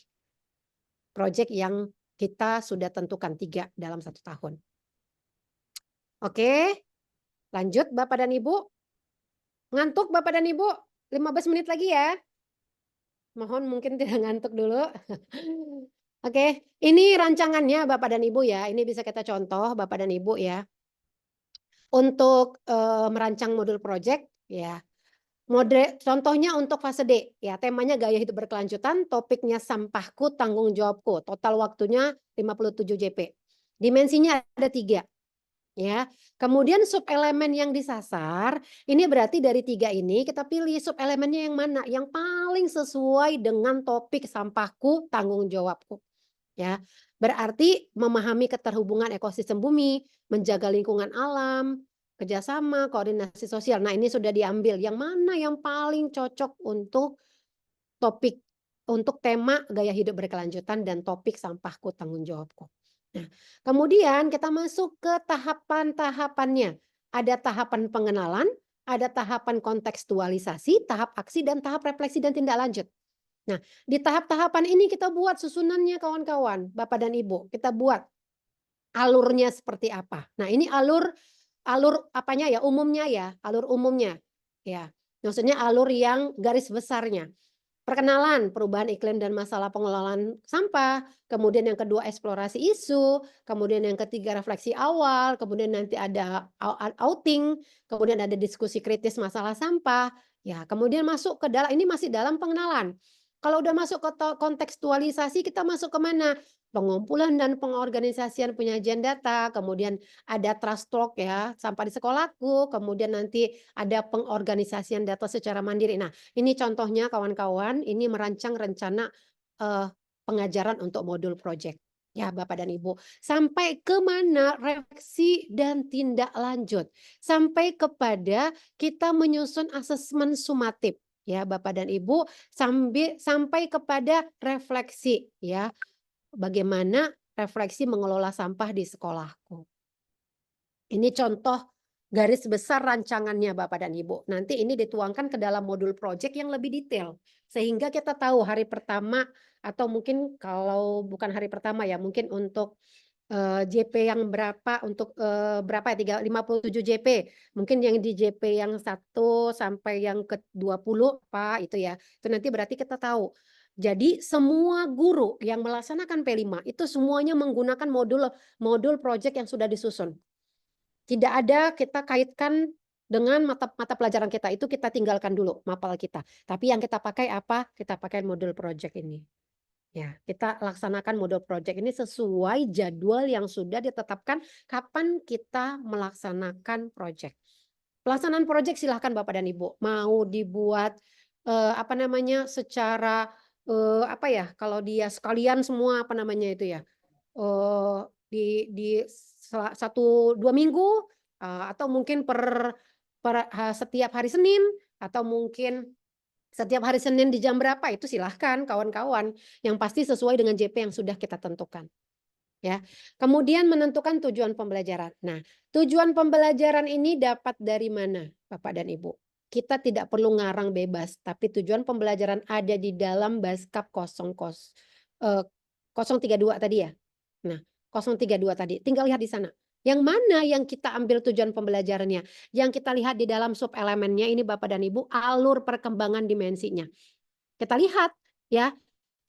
Proyek yang kita sudah tentukan 3 dalam 1 tahun. Oke, lanjut Bapak dan Ibu. Ngantuk Bapak dan Ibu? 15 menit lagi ya. Mohon mungkin tidak ngantuk dulu. Oke, ini rancangannya Bapak dan Ibu ya. Ini bisa kita contoh Bapak dan Ibu ya. Untuk merancang modul project ya. Contohnya untuk fase D ya, temanya gaya hidup berkelanjutan, topiknya sampahku tanggung jawabku, total waktunya 57 JP. Dimensinya ada 3 ya. Kemudian sub elemen yang disasar, ini berarti dari 3 ini kita pilih sub elemennya yang mana yang paling sesuai dengan topik sampahku tanggung jawabku. Ya, berarti memahami keterhubungan ekosistem bumi, menjaga lingkungan alam, kerjasama, koordinasi sosial. Nah, ini sudah diambil. Yang mana yang paling cocok untuk topik, untuk tema gaya hidup berkelanjutan dan topik sampahku tanggung jawabku. Nah, kemudian kita masuk ke tahapan-tahapannya. Ada tahapan pengenalan, ada tahapan kontekstualisasi, tahap aksi, dan tahap refleksi dan tindak lanjut. Nah, di tahap-tahapan ini kita buat susunannya kawan-kawan, Bapak dan Ibu. Kita buat alurnya seperti apa. Nah, ini alur apanya ya, umumnya ya, alur umumnya. Ya, maksudnya alur yang garis besarnya. Perkenalan, perubahan iklim dan masalah pengelolaan sampah, kemudian yang kedua eksplorasi isu, kemudian yang ketiga refleksi awal, kemudian nanti ada outing, kemudian ada diskusi kritis masalah sampah. Ya, kemudian masuk ke dalam, ini masih dalam pengenalan. Kalau udah masuk ke kontekstualisasi, kita masuk ke mana? Pengumpulan dan pengorganisasian penyajian data, kemudian ada trust talk ya, sampah di sekolahku, kemudian nanti ada pengorganisasian data secara mandiri. Nah, ini contohnya kawan-kawan, ini merancang rencana pengajaran untuk modul project. Ya, Bapak dan Ibu. Sampai ke mana refleksi dan tindak lanjut. Sampai kepada kita menyusun asesmen sumatif. Ya, Bapak dan Ibu, sampai kepada refleksi ya. Bagaimana refleksi mengelola sampah di sekolahku. Ini contoh garis besar rancangannya Bapak dan Ibu. Nanti ini dituangkan ke dalam modul project yang lebih detail. Sehingga kita tahu hari pertama atau mungkin kalau bukan hari pertama ya, mungkin untuk JP yang berapa, untuk berapa ya, 57 JP. Mungkin yang di JP yang 1 sampai yang ke-20 Pak itu ya. Itu nanti berarti kita tahu. Jadi semua guru yang melaksanakan P5 itu semuanya menggunakan modul project yang sudah disusun. Tidak ada kita kaitkan dengan mata pelajaran kita, itu kita tinggalkan dulu mapel kita. Tapi yang kita pakai apa? Kita pakai modul project ini. Ya, kita laksanakan modul project ini sesuai jadwal yang sudah ditetapkan kapan kita melaksanakan project. Pelaksanaan project silahkan Bapak dan Ibu. Mau dibuat apa namanya secara apa ya, kalau dia sekalian semua apa namanya itu ya, di 1-2 minggu atau mungkin setiap hari Senin atau mungkin setiap hari Senin di jam berapa itu silahkan kawan-kawan. Yang pasti sesuai dengan JP yang sudah kita tentukan. Ya. Kemudian menentukan tujuan pembelajaran. Nah, tujuan pembelajaran ini dapat dari mana Bapak dan Ibu? Kita tidak perlu ngarang bebas, tapi tujuan pembelajaran ada di dalam Baskap 032 tadi ya. Nah, 032 tadi. Tinggal lihat di sana. Yang mana yang kita ambil tujuan pembelajarannya? Yang kita lihat di dalam sub elemennya ini Bapak dan Ibu, alur perkembangan dimensinya. Kita lihat ya,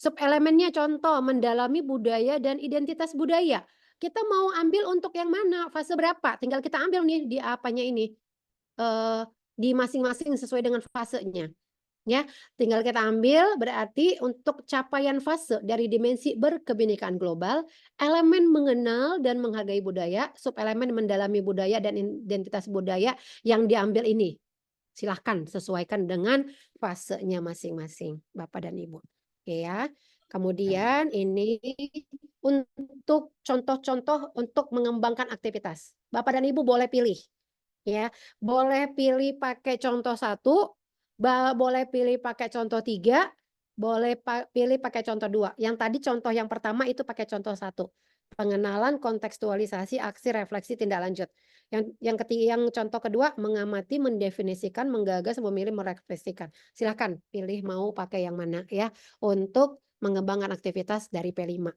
sub elemennya contoh mendalami budaya dan identitas budaya. Kita mau ambil untuk yang mana? Fase berapa? Tinggal kita ambil nih di apanya ini. Di masing-masing sesuai dengan fasenya. Ya, tinggal kita ambil berarti untuk capaian fase dari dimensi berkebinekaan global, elemen mengenal dan menghargai budaya, subelemen mendalami budaya dan identitas budaya yang diambil ini. Silahkan sesuaikan dengan fasenya masing-masing, Bapak dan Ibu. Oke ya. Kemudian ini untuk contoh-contoh untuk mengembangkan aktivitas. Bapak dan Ibu boleh pilih. Ya, boleh pilih pakai contoh 1. Boleh pilih pakai contoh 3, boleh pilih pakai contoh 2. Yang tadi contoh yang pertama itu pakai contoh 1. pengenalan, kontekstualisasi, aksi, refleksi, tindak lanjut. Yang contoh kedua, mengamati, mendefinisikan, menggagas, memilih, merefleksikan. Silahkan pilih mau pakai yang mana ya untuk mengembangkan aktivitas dari P5.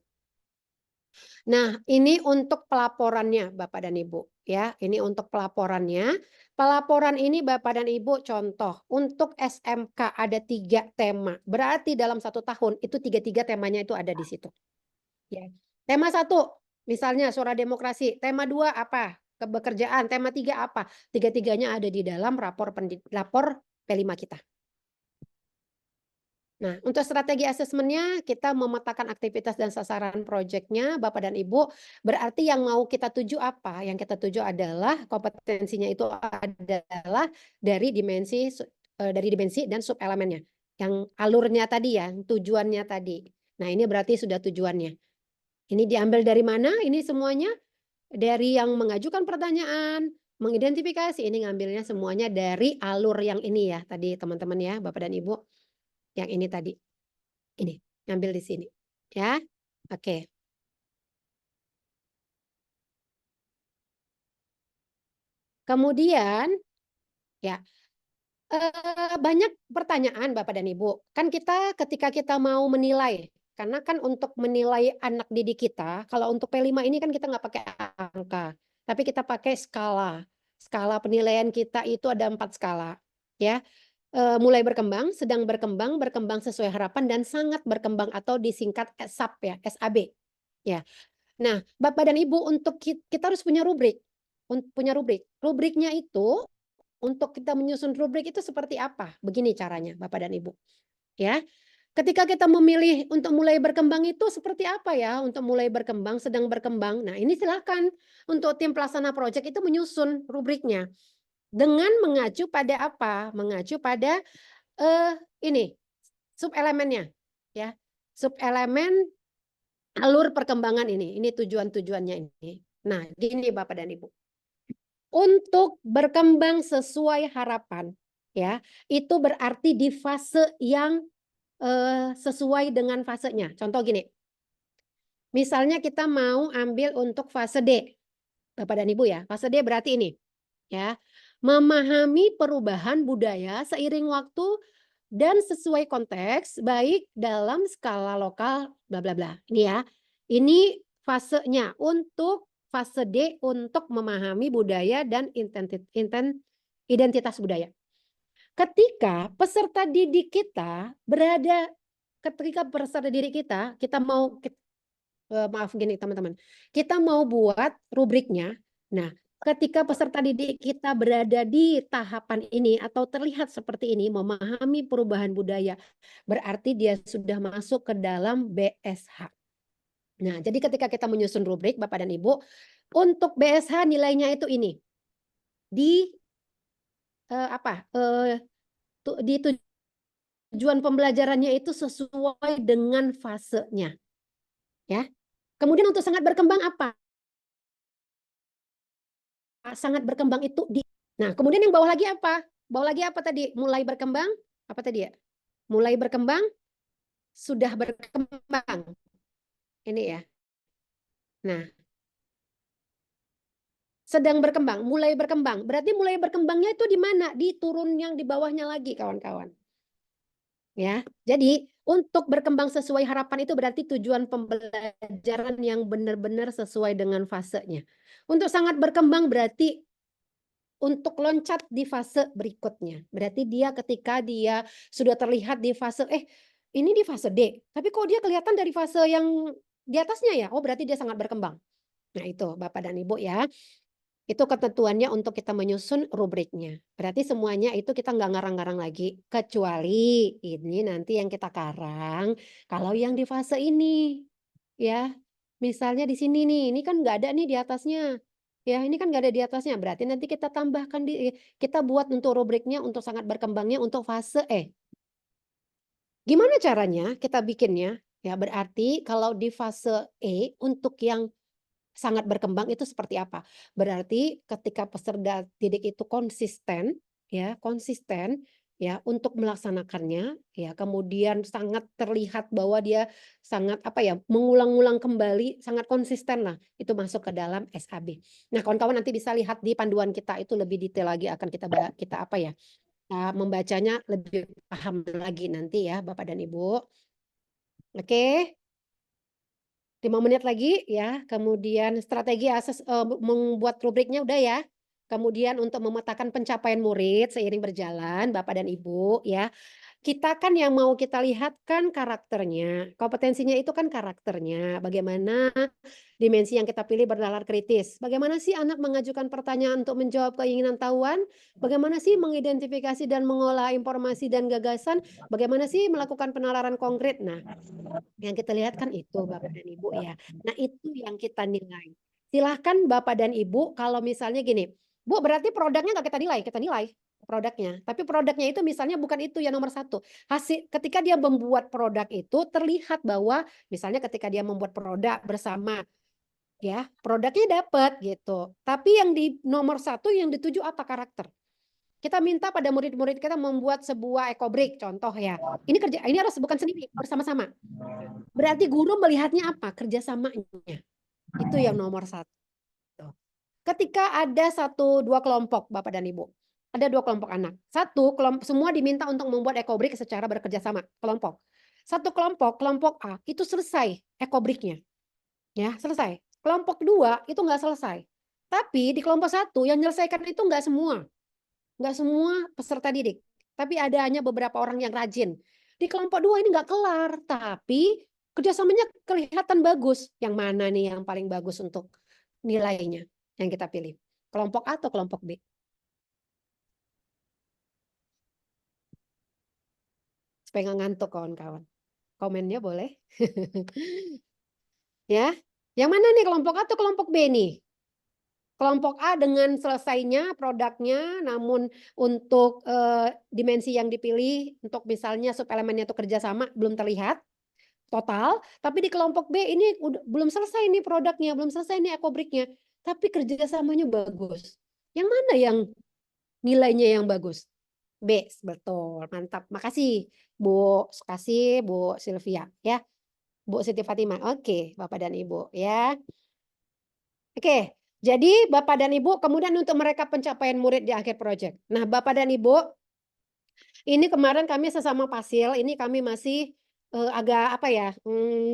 Nah, ini untuk pelaporannya Bapak dan Ibu ya. Ini untuk pelaporannya. Pelaporan ini Bapak dan Ibu contoh untuk SMK ada 3 tema. Berarti dalam 1 tahun itu 3 temanya itu ada di situ. Ya. Tema 1 misalnya suara demokrasi. Tema 2 apa? Kebekerjaan. Tema 3 apa? 3-tiganya ada di dalam rapor P5 kita. Nah, untuk strategi asesmennya kita memetakan aktivitas dan sasaran proyeknya Bapak dan Ibu. Berarti yang mau kita tuju apa? Yang kita tuju adalah kompetensinya itu adalah dari dimensi dan subelemennya. Yang alurnya tadi ya, tujuannya tadi. Nah, ini berarti sudah tujuannya. Ini diambil dari mana? Ini semuanya dari yang mengajukan pertanyaan, mengidentifikasi. Ini ngambilnya semuanya dari alur yang ini ya, tadi teman-teman ya, Bapak dan Ibu. Yang ini tadi. Ini, ngambil di sini. Ya. Oke. Kemudian ya, banyak pertanyaan Bapak dan Ibu. Kan kita ketika kita mau menilai, karena kan untuk menilai anak didik kita, kalau untuk P5 ini kan kita nggak pakai angka, tapi kita pakai skala. Skala penilaian kita itu ada 4 skala. Ya. Mulai berkembang, sedang berkembang, berkembang sesuai harapan, dan sangat berkembang atau disingkat SAP ya, SAB. Ya. Nah, Bapak dan Ibu untuk kita harus punya rubrik. Punya rubrik. Rubriknya itu untuk kita menyusun rubrik itu seperti apa? Begini caranya, Bapak dan Ibu. Ya. Ketika kita memilih untuk mulai berkembang itu seperti apa ya? Untuk mulai berkembang, sedang berkembang. Nah, ini silakan untuk tim pelaksana proyek itu menyusun rubriknya. Dengan mengacu pada apa? Mengacu pada ini subelemennya ya. Subelemen alur perkembangan ini tujuan-tujuannya ini. Nah, gini Bapak dan Ibu. Untuk berkembang sesuai harapan ya, itu berarti di fase yang sesuai dengan fasenya. Contoh gini. Misalnya kita mau ambil untuk fase D. Bapak dan Ibu ya. Fase D berarti ini ya. Memahami perubahan budaya seiring waktu dan sesuai konteks baik dalam skala lokal bla bla bla. Ini ya. Ini fasenya untuk fase D untuk memahami budaya dan identitas budaya. Ketika peserta didik kita kita mau maaf gini teman-teman. Kita mau buat rubriknya. Nah, ketika peserta didik kita berada di tahapan ini atau terlihat seperti ini, memahami perubahan budaya, berarti dia sudah masuk ke dalam BSH. Nah, jadi ketika kita menyusun rubrik Bapak dan Ibu, untuk BSH nilainya itu ini. Di di tujuan pembelajarannya itu sesuai dengan fasenya. Ya. Kemudian untuk sangat berkembang apa? Sangat berkembang itu di. Nah, kemudian yang bawah lagi apa? Bawah lagi apa tadi? Mulai berkembang, apa tadi ya? Mulai berkembang, sudah berkembang. Ini ya. Nah, sedang berkembang, mulai berkembang. Berarti mulai berkembangnya itu di mana? Di turun yang di bawahnya lagi, kawan-kawan. Ya, jadi untuk berkembang sesuai harapan itu berarti tujuan pembelajaran yang benar-benar sesuai dengan fasenya. Untuk sangat berkembang berarti untuk loncat di fase berikutnya. Berarti dia ketika dia sudah terlihat di fase, ini di fase D, tapi kok dia kelihatan dari fase yang di atasnya ya? Oh berarti dia sangat berkembang. Nah itu Bapak dan Ibu ya. Itu ketentuannya untuk kita menyusun rubriknya. Berarti semuanya itu kita nggak ngarang-ngarang lagi. Kecuali ini nanti yang kita karang. Kalau yang di fase ini. Ya. Misalnya di sini nih. Ini kan nggak ada nih di atasnya. Ya ini kan nggak ada di atasnya. Berarti nanti kita tambahkan. Kita buat untuk rubriknya. Untuk sangat berkembangnya untuk fase E. Gimana caranya kita bikinnya? Ya berarti kalau di fase E. Untuk yang sangat berkembang itu seperti apa? Berarti ketika peserta didik itu konsisten, ya konsisten ya untuk melaksanakannya, ya kemudian sangat terlihat bahwa dia sangat apa ya, mengulang-ulang kembali, sangat konsisten lah itu masuk ke dalam SAB. Nah, kawan-kawan nanti bisa lihat di panduan kita itu lebih detail lagi akan kita apa ya, membacanya lebih paham lagi nanti ya Bapak dan Ibu. Oke. 5 menit lagi ya. Kemudian strategi membuat rubriknya udah ya. Kemudian untuk memetakan pencapaian murid seiring berjalan Bapak dan Ibu ya. Kita kan yang mau kita lihat kan karakternya. Kompetensinya itu kan karakternya. Bagaimana dimensi yang kita pilih bernalar kritis. Bagaimana sih anak mengajukan pertanyaan untuk menjawab keinginan tahuan? Bagaimana sih mengidentifikasi dan mengolah informasi dan gagasan? Bagaimana sih melakukan penalaran konkret? Nah, yang kita lihat kan itu Bapak dan Ibu ya. Nah, itu yang kita nilai. Silahkan Bapak dan Ibu kalau misalnya gini, Bu berarti produknya nggak kita nilai produknya. Tapi produknya itu misalnya bukan itu yang nomor satu. Ketika dia membuat produk itu terlihat bahwa misalnya ketika dia membuat produk bersama ya produknya dapat gitu. Tapi yang di nomor satu yang dituju apa karakter. Kita minta pada murid-murid kita membuat sebuah ekobrik contoh ya. Ini harus bukan sendiri bersama-sama. Berarti guru melihatnya apa? Kerjasamanya. Itu yang nomor satu. Ketika ada 1-2 kelompok Bapak dan Ibu. Ada 2 kelompok anak. Semua diminta untuk membuat ekobrik secara bekerja sama kelompok. Satu kelompok A itu selesai ekobriknya. Ya, selesai. Kelompok 2 itu nggak selesai. Tapi di kelompok 1 yang menyelesaikan itu nggak semua. Nggak semua peserta didik. Tapi ada hanya beberapa orang yang rajin. Di kelompok 2 ini nggak kelar. Tapi kerjasamanya kelihatan bagus. Yang mana nih yang paling bagus untuk nilainya yang kita pilih? Kelompok A atau kelompok B? Supaya nggak ngantuk kawan-kawan. Komennya boleh. Ya, yang mana nih kelompok A atau kelompok B nih? Kelompok A dengan selesainya produknya, namun untuk dimensi yang dipilih untuk misalnya subelemennya itu kerjasama belum terlihat total. Tapi di kelompok B ini belum selesai nih produknya, belum selesai nih ekobriknya, tapi kerjasamanya bagus. Yang mana yang nilainya yang bagus? B, betul, mantap. Makasih Bu Sylvia ya. Bu Siti Fatimah. Oke, Bapak dan Ibu ya. Oke, jadi Bapak dan Ibu kemudian untuk mereka pencapaian murid di akhir proyek. Nah, Bapak dan Ibu, ini kemarin kami sesama Pasil, ini kami masih agak apa ya,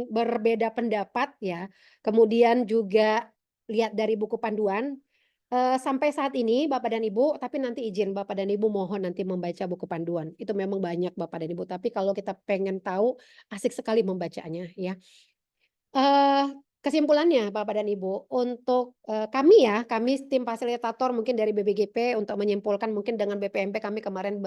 berbeda pendapat ya. Kemudian juga lihat dari buku panduan. Sampai saat ini Bapak dan Ibu, tapi nanti izin Bapak dan Ibu mohon nanti membaca buku panduan. Itu memang banyak Bapak dan Ibu, tapi kalau kita pengen tahu asik sekali membacanya ya. Kesimpulannya Bapak dan Ibu, untuk kami tim fasilitator mungkin dari BBGP untuk menyimpulkan mungkin dengan BPMP kami kemarin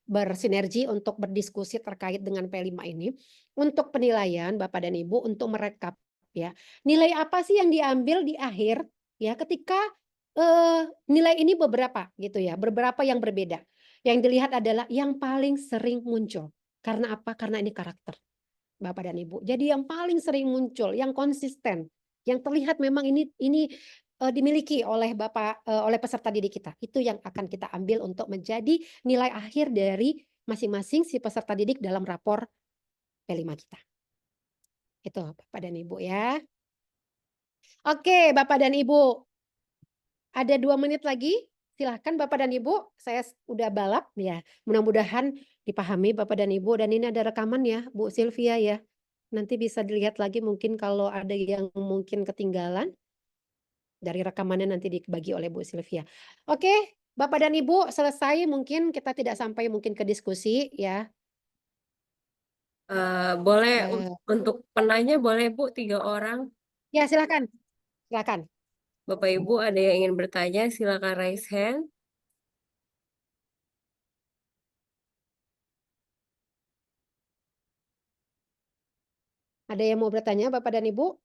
bersinergi untuk berdiskusi terkait dengan P5 ini. Untuk penilaian Bapak dan Ibu untuk merekap ya. Nilai apa sih yang diambil di akhir ya ketika nilai ini beberapa gitu ya, beberapa yang berbeda. Yang dilihat adalah yang paling sering muncul. Karena apa? Karena ini karakter. Bapak dan Ibu. Jadi yang paling sering muncul, yang konsisten, yang terlihat memang ini dimiliki oleh oleh peserta didik kita. Itu yang akan kita ambil untuk menjadi nilai akhir dari masing-masing si peserta didik dalam rapor P5 kita. Itu Bapak dan Ibu ya. Oke, Bapak dan Ibu. Ada 2 menit lagi. Silahkan Bapak dan Ibu, saya udah balap ya. Mudah-mudahan dipahami Bapak dan Ibu, dan ini ada rekaman ya Bu Sylvia ya. Nanti bisa dilihat lagi mungkin kalau ada yang mungkin ketinggalan. Dari rekamannya nanti dibagi oleh Bu Sylvia. Oke, Bapak dan Ibu selesai, mungkin kita tidak sampai mungkin ke diskusi ya. Boleh untuk penanya boleh Bu 3 orang. Ya silakan, silakan. Bapak Ibu ada yang ingin bertanya, silakan raise hand. Ada yang mau bertanya Bapak dan Ibu?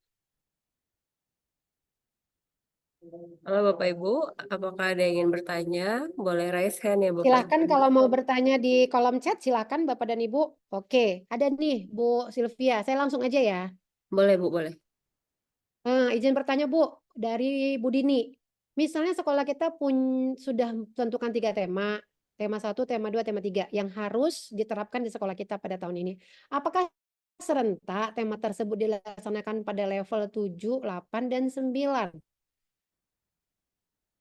Halo Bapak Ibu, apakah ada yang ingin bertanya? Boleh raise hand ya Bapak. Silakan kalau mau bertanya di kolom chat, silakan Bapak dan Ibu. Oke, ada nih Bu Sylvia. Saya langsung aja ya. Boleh Bu, boleh. Izin bertanya Bu, dari Bu Dini. Misalnya sekolah kita sudah tentukan 3 tema. tema 1, tema 2, tema 3 yang harus diterapkan di sekolah kita pada tahun ini. Apakah serentak tema tersebut dilaksanakan pada level 7, 8, dan 9?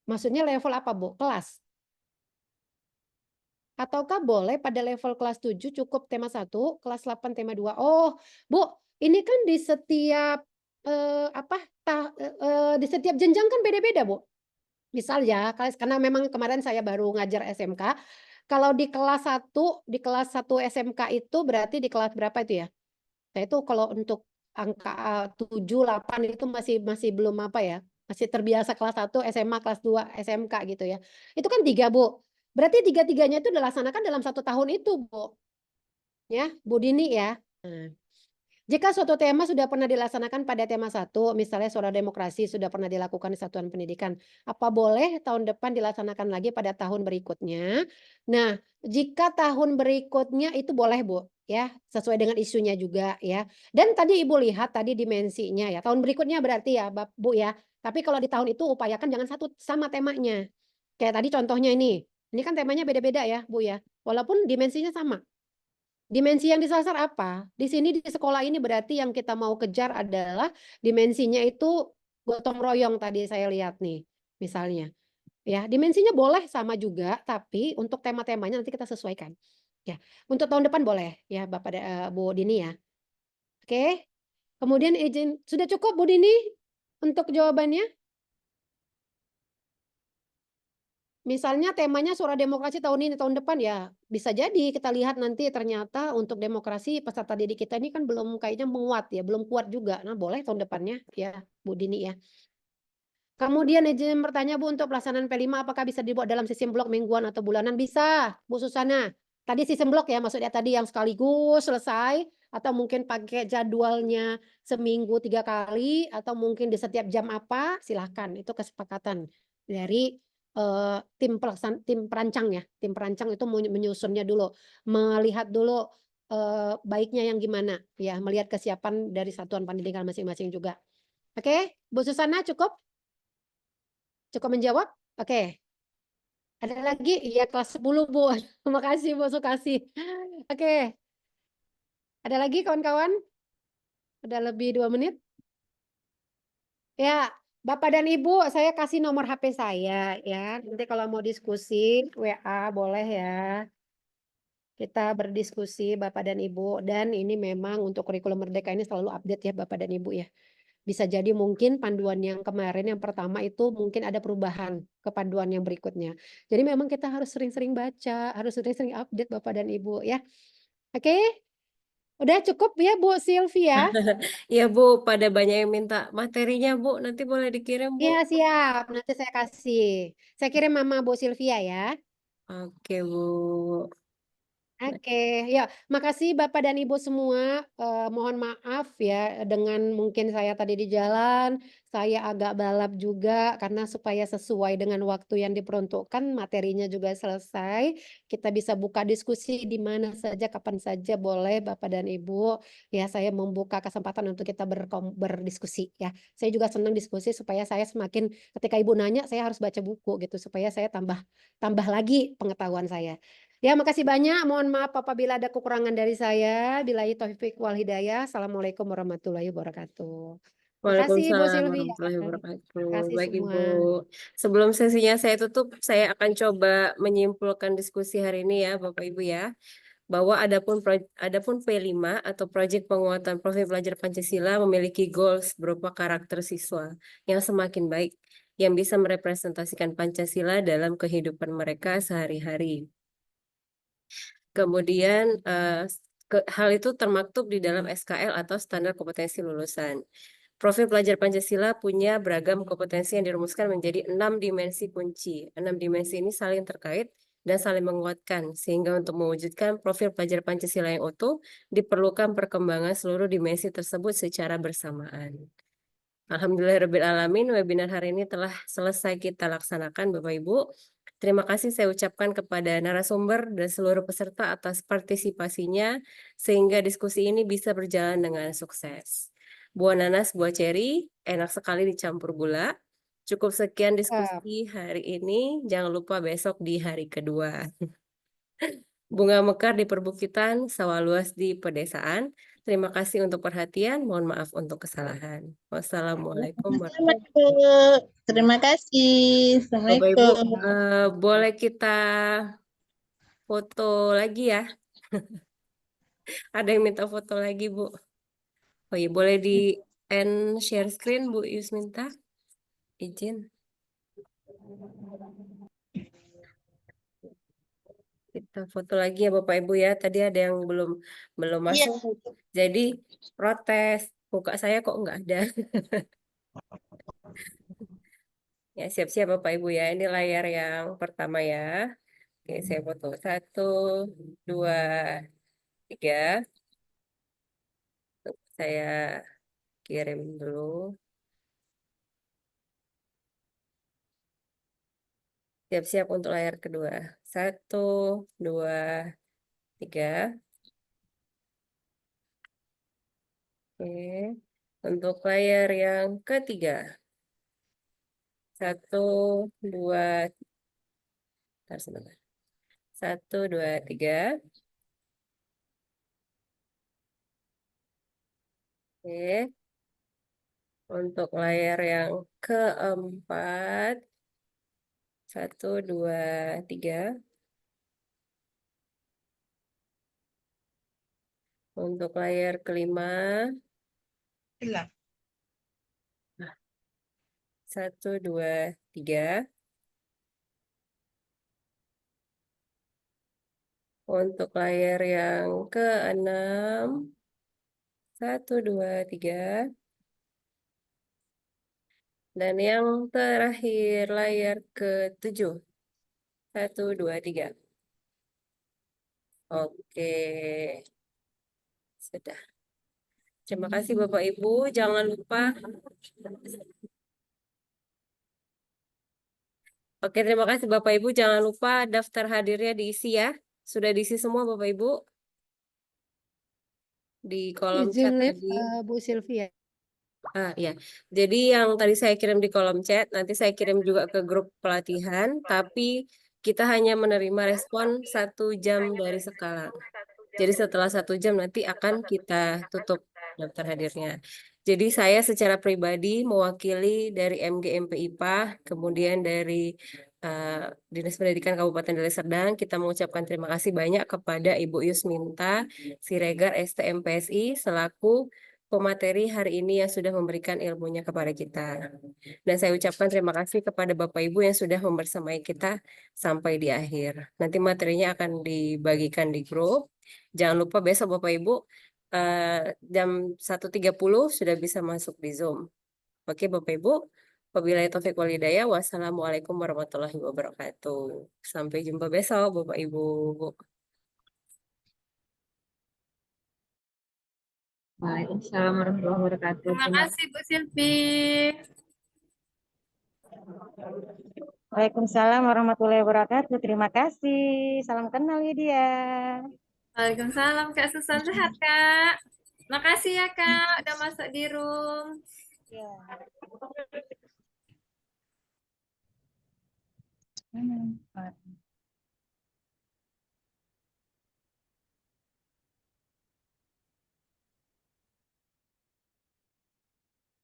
Maksudnya level apa, Bu? Kelas? Ataukah boleh pada level kelas 7 cukup tema 1, kelas 8 tema 2? Oh, Bu, ini kan di setiap di setiap jenjang kan beda-beda, Bu. Misal ya, karena memang kemarin saya baru ngajar SMK, kalau di kelas 1 SMK itu berarti di kelas berapa itu ya? Saya itu kalau untuk angka 7, 8 itu masih belum apa ya, masih terbiasa kelas 1 SMA, kelas 2 SMK gitu ya. Itu kan 3, Bu. Berarti 3-3-nya itu dilaksanakan dalam 1 tahun itu, Bu. Ya, Bu Dini ya. Nah, jika suatu tema sudah pernah dilaksanakan pada tema 1, misalnya suara demokrasi sudah pernah dilakukan di satuan pendidikan, apa boleh tahun depan dilaksanakan lagi pada tahun berikutnya? Nah, jika tahun berikutnya itu boleh, Bu, ya, sesuai dengan isunya juga ya. Dan tadi Ibu lihat tadi dimensinya ya. Tahun berikutnya berarti ya, Bu ya. Tapi kalau di tahun itu upayakan jangan satu sama temanya. Kayak tadi contohnya ini. Ini kan temanya beda-beda ya, Bu ya. Walaupun dimensinya sama. Dimensi yang disasar apa? Di sini di sekolah ini berarti yang kita mau kejar adalah dimensinya itu gotong royong tadi saya lihat nih, misalnya. Ya, dimensinya boleh sama juga, tapi untuk tema-temanya nanti kita sesuaikan. Ya, untuk tahun depan boleh ya Bapak Bu Dini ya. Oke. Kemudian izin sudah cukup Bu Dini untuk jawabannya? Misalnya temanya suara demokrasi tahun ini, tahun depan ya bisa jadi kita lihat nanti ternyata untuk demokrasi peserta didik kita ini kan belum kayaknya menguat ya, belum kuat juga. Nah, boleh tahun depannya ya Bu Dini ya. Kemudian izin bertanya Bu untuk pelaksanaan P5 apakah bisa dibuat dalam sistem blok mingguan atau bulanan? Bisa, Bu Susana. Tadi sistem blok ya maksudnya tadi yang sekaligus selesai atau mungkin pakai jadwalnya seminggu 3 kali atau mungkin di setiap jam apa silahkan itu kesepakatan dari tim perancang ya. Tim perancang itu menyusunnya dulu, melihat dulu baiknya yang gimana ya, melihat kesiapan dari satuan pendidikan masing-masing juga. Oke, Bu Susana cukup? Cukup menjawab? Oke. Ada lagi? Iya kelas 10 Bu. Terima kasih Bu Sukasi. Oke. Ada lagi kawan-kawan? Udah lebih 2 menit? Ya, Bapak dan Ibu, saya kasih nomor HP saya ya. Nanti kalau mau diskusi, WA boleh ya. Kita berdiskusi Bapak dan Ibu. Dan ini memang untuk kurikulum Merdeka ini selalu update ya Bapak dan Ibu ya. Bisa jadi mungkin panduan yang kemarin yang pertama itu mungkin ada perubahan ke panduan yang berikutnya. Jadi memang kita harus sering-sering baca, harus sering-sering update Bapak dan Ibu ya. Oke? Udah cukup ya Bu Sylvia? Iya Bu, pada banyak yang minta materinya Bu, nanti boleh dikirim Bu. Iya siap, nanti saya kasih. Saya kirim Mama Bu Sylvia ya. Oke Bu. Oke, ya, makasih Bapak dan Ibu semua. Mohon maaf ya dengan mungkin saya tadi di jalan, saya agak balap juga karena supaya sesuai dengan waktu yang diperuntukkan, materinya juga selesai. Kita bisa buka diskusi di mana saja, kapan saja boleh Bapak dan Ibu. Ya, saya membuka kesempatan untuk kita berdiskusi ya. Saya juga senang diskusi supaya saya semakin ketika Ibu nanya, saya harus baca buku gitu supaya saya tambah lagi pengetahuan saya. Ya, makasih banyak. Mohon maaf apabila ada kekurangan dari saya. Billahi taufik wal hidayah. Assalamualaikum warahmatullahi wabarakatuh. Makasih Bu Waalaikumsalam Sylvia. warahmatullahi wabarakatuh. Makasih Baik Ibu, semua. sebelum sesinya saya tutup, saya akan coba menyimpulkan diskusi hari ini ya Bapak Ibu ya. Bahwa adapun P5 atau Proyek Penguatan Profil Pelajar Pancasila memiliki goals berupa karakter siswa yang semakin baik, yang bisa merepresentasikan Pancasila dalam kehidupan mereka sehari-hari. Kemudian hal itu termaktub di dalam SKL atau Standar Kompetensi Lulusan. Profil pelajar Pancasila punya beragam kompetensi yang dirumuskan menjadi 6 dimensi kunci. 6 dimensi ini saling terkait dan saling menguatkan, sehingga untuk mewujudkan profil pelajar Pancasila yang utuh, diperlukan perkembangan seluruh dimensi tersebut secara bersamaan. Alhamdulillahirrabbilalamin, webinar hari ini telah selesai kita laksanakan Bapak Ibu. Terima kasih saya ucapkan kepada narasumber dan seluruh peserta atas partisipasinya, sehingga diskusi ini bisa berjalan dengan sukses. Buah nanas, buah ceri, enak sekali dicampur gula. Cukup sekian diskusi hari ini, jangan lupa besok di hari kedua. Bunga mekar di perbukitan, sawah luas di pedesaan. Terima kasih untuk perhatian, mohon maaf untuk kesalahan. Wassalamualaikum warahmatullahi wabarakatuh. Bu. Terima kasih. Bapak Ibu, Assalamualaikum. boleh kita foto lagi ya? Ada yang minta foto lagi, Bu. Oh iya, boleh di end share screen, Bu Yusminta? Izin. Kita foto lagi ya Bapak Ibu ya. Tadi ada yang belum Iya. masuk. Jadi protes. Muka saya kok nggak ada. Ya, siap-siap Bapak Ibu ya. Ini layar yang pertama ya. Oke, saya foto. 1, 2, 3. Saya kirim dulu. Siap-siap untuk layar kedua. 1, 2, 3. Oke. Untuk layar yang ketiga. 1, 2, bentar sebentar. 1, 2, 3. Oke. Untuk layar yang keempat. 1, 2, 3. Untuk layar kelima. 1, 2, 3. Untuk layar yang keenam. 1, 2, 3. Dan yang terakhir layar ke-7. 1, 2, 3. Oke. Sudah. Terima kasih Bapak Ibu. Jangan lupa. Oke, terima kasih Bapak Ibu. Jangan lupa daftar hadirnya diisi ya. Sudah diisi semua Bapak Ibu? Di kolom chat Izin live tadi. Bu Sylvia. Ya, jadi yang tadi saya kirim di kolom chat, nanti saya kirim juga ke grup pelatihan, tapi kita hanya menerima respon 1 jam dari sekarang. Jadi setelah 1 jam nanti akan kita tutup daftar hadirnya. Jadi saya secara pribadi mewakili dari MGMP IPA, kemudian dari Dinas Pendidikan Kabupaten Deli Serdang, kita mengucapkan terima kasih banyak kepada Ibu Yusminta Siregar STMPSI selaku pemateri hari ini yang sudah memberikan ilmunya kepada kita. Dan saya ucapkan terima kasih kepada Bapak Ibu yang sudah membersamai kita sampai di akhir. Nanti materinya akan dibagikan di grup. Jangan lupa besok Bapak Ibu jam 1.30 sudah bisa masuk di Zoom. Oke Bapak Ibu, wabillahi taufiq wal hidayah. Wassalamualaikum warahmatullahi wabarakatuh. Sampai jumpa besok Bapak Ibu. Waalaikumsalam warahmatullahi wabarakatuh. Terima kasih Bu Silvi. Waalaikumsalam warahmatullahi wabarakatuh. Terima kasih. Salam kenal Lydia. Waalaikumsalam Kak Susan, sehat Kak. Makasih ya Kak udah masuk di room. Ya.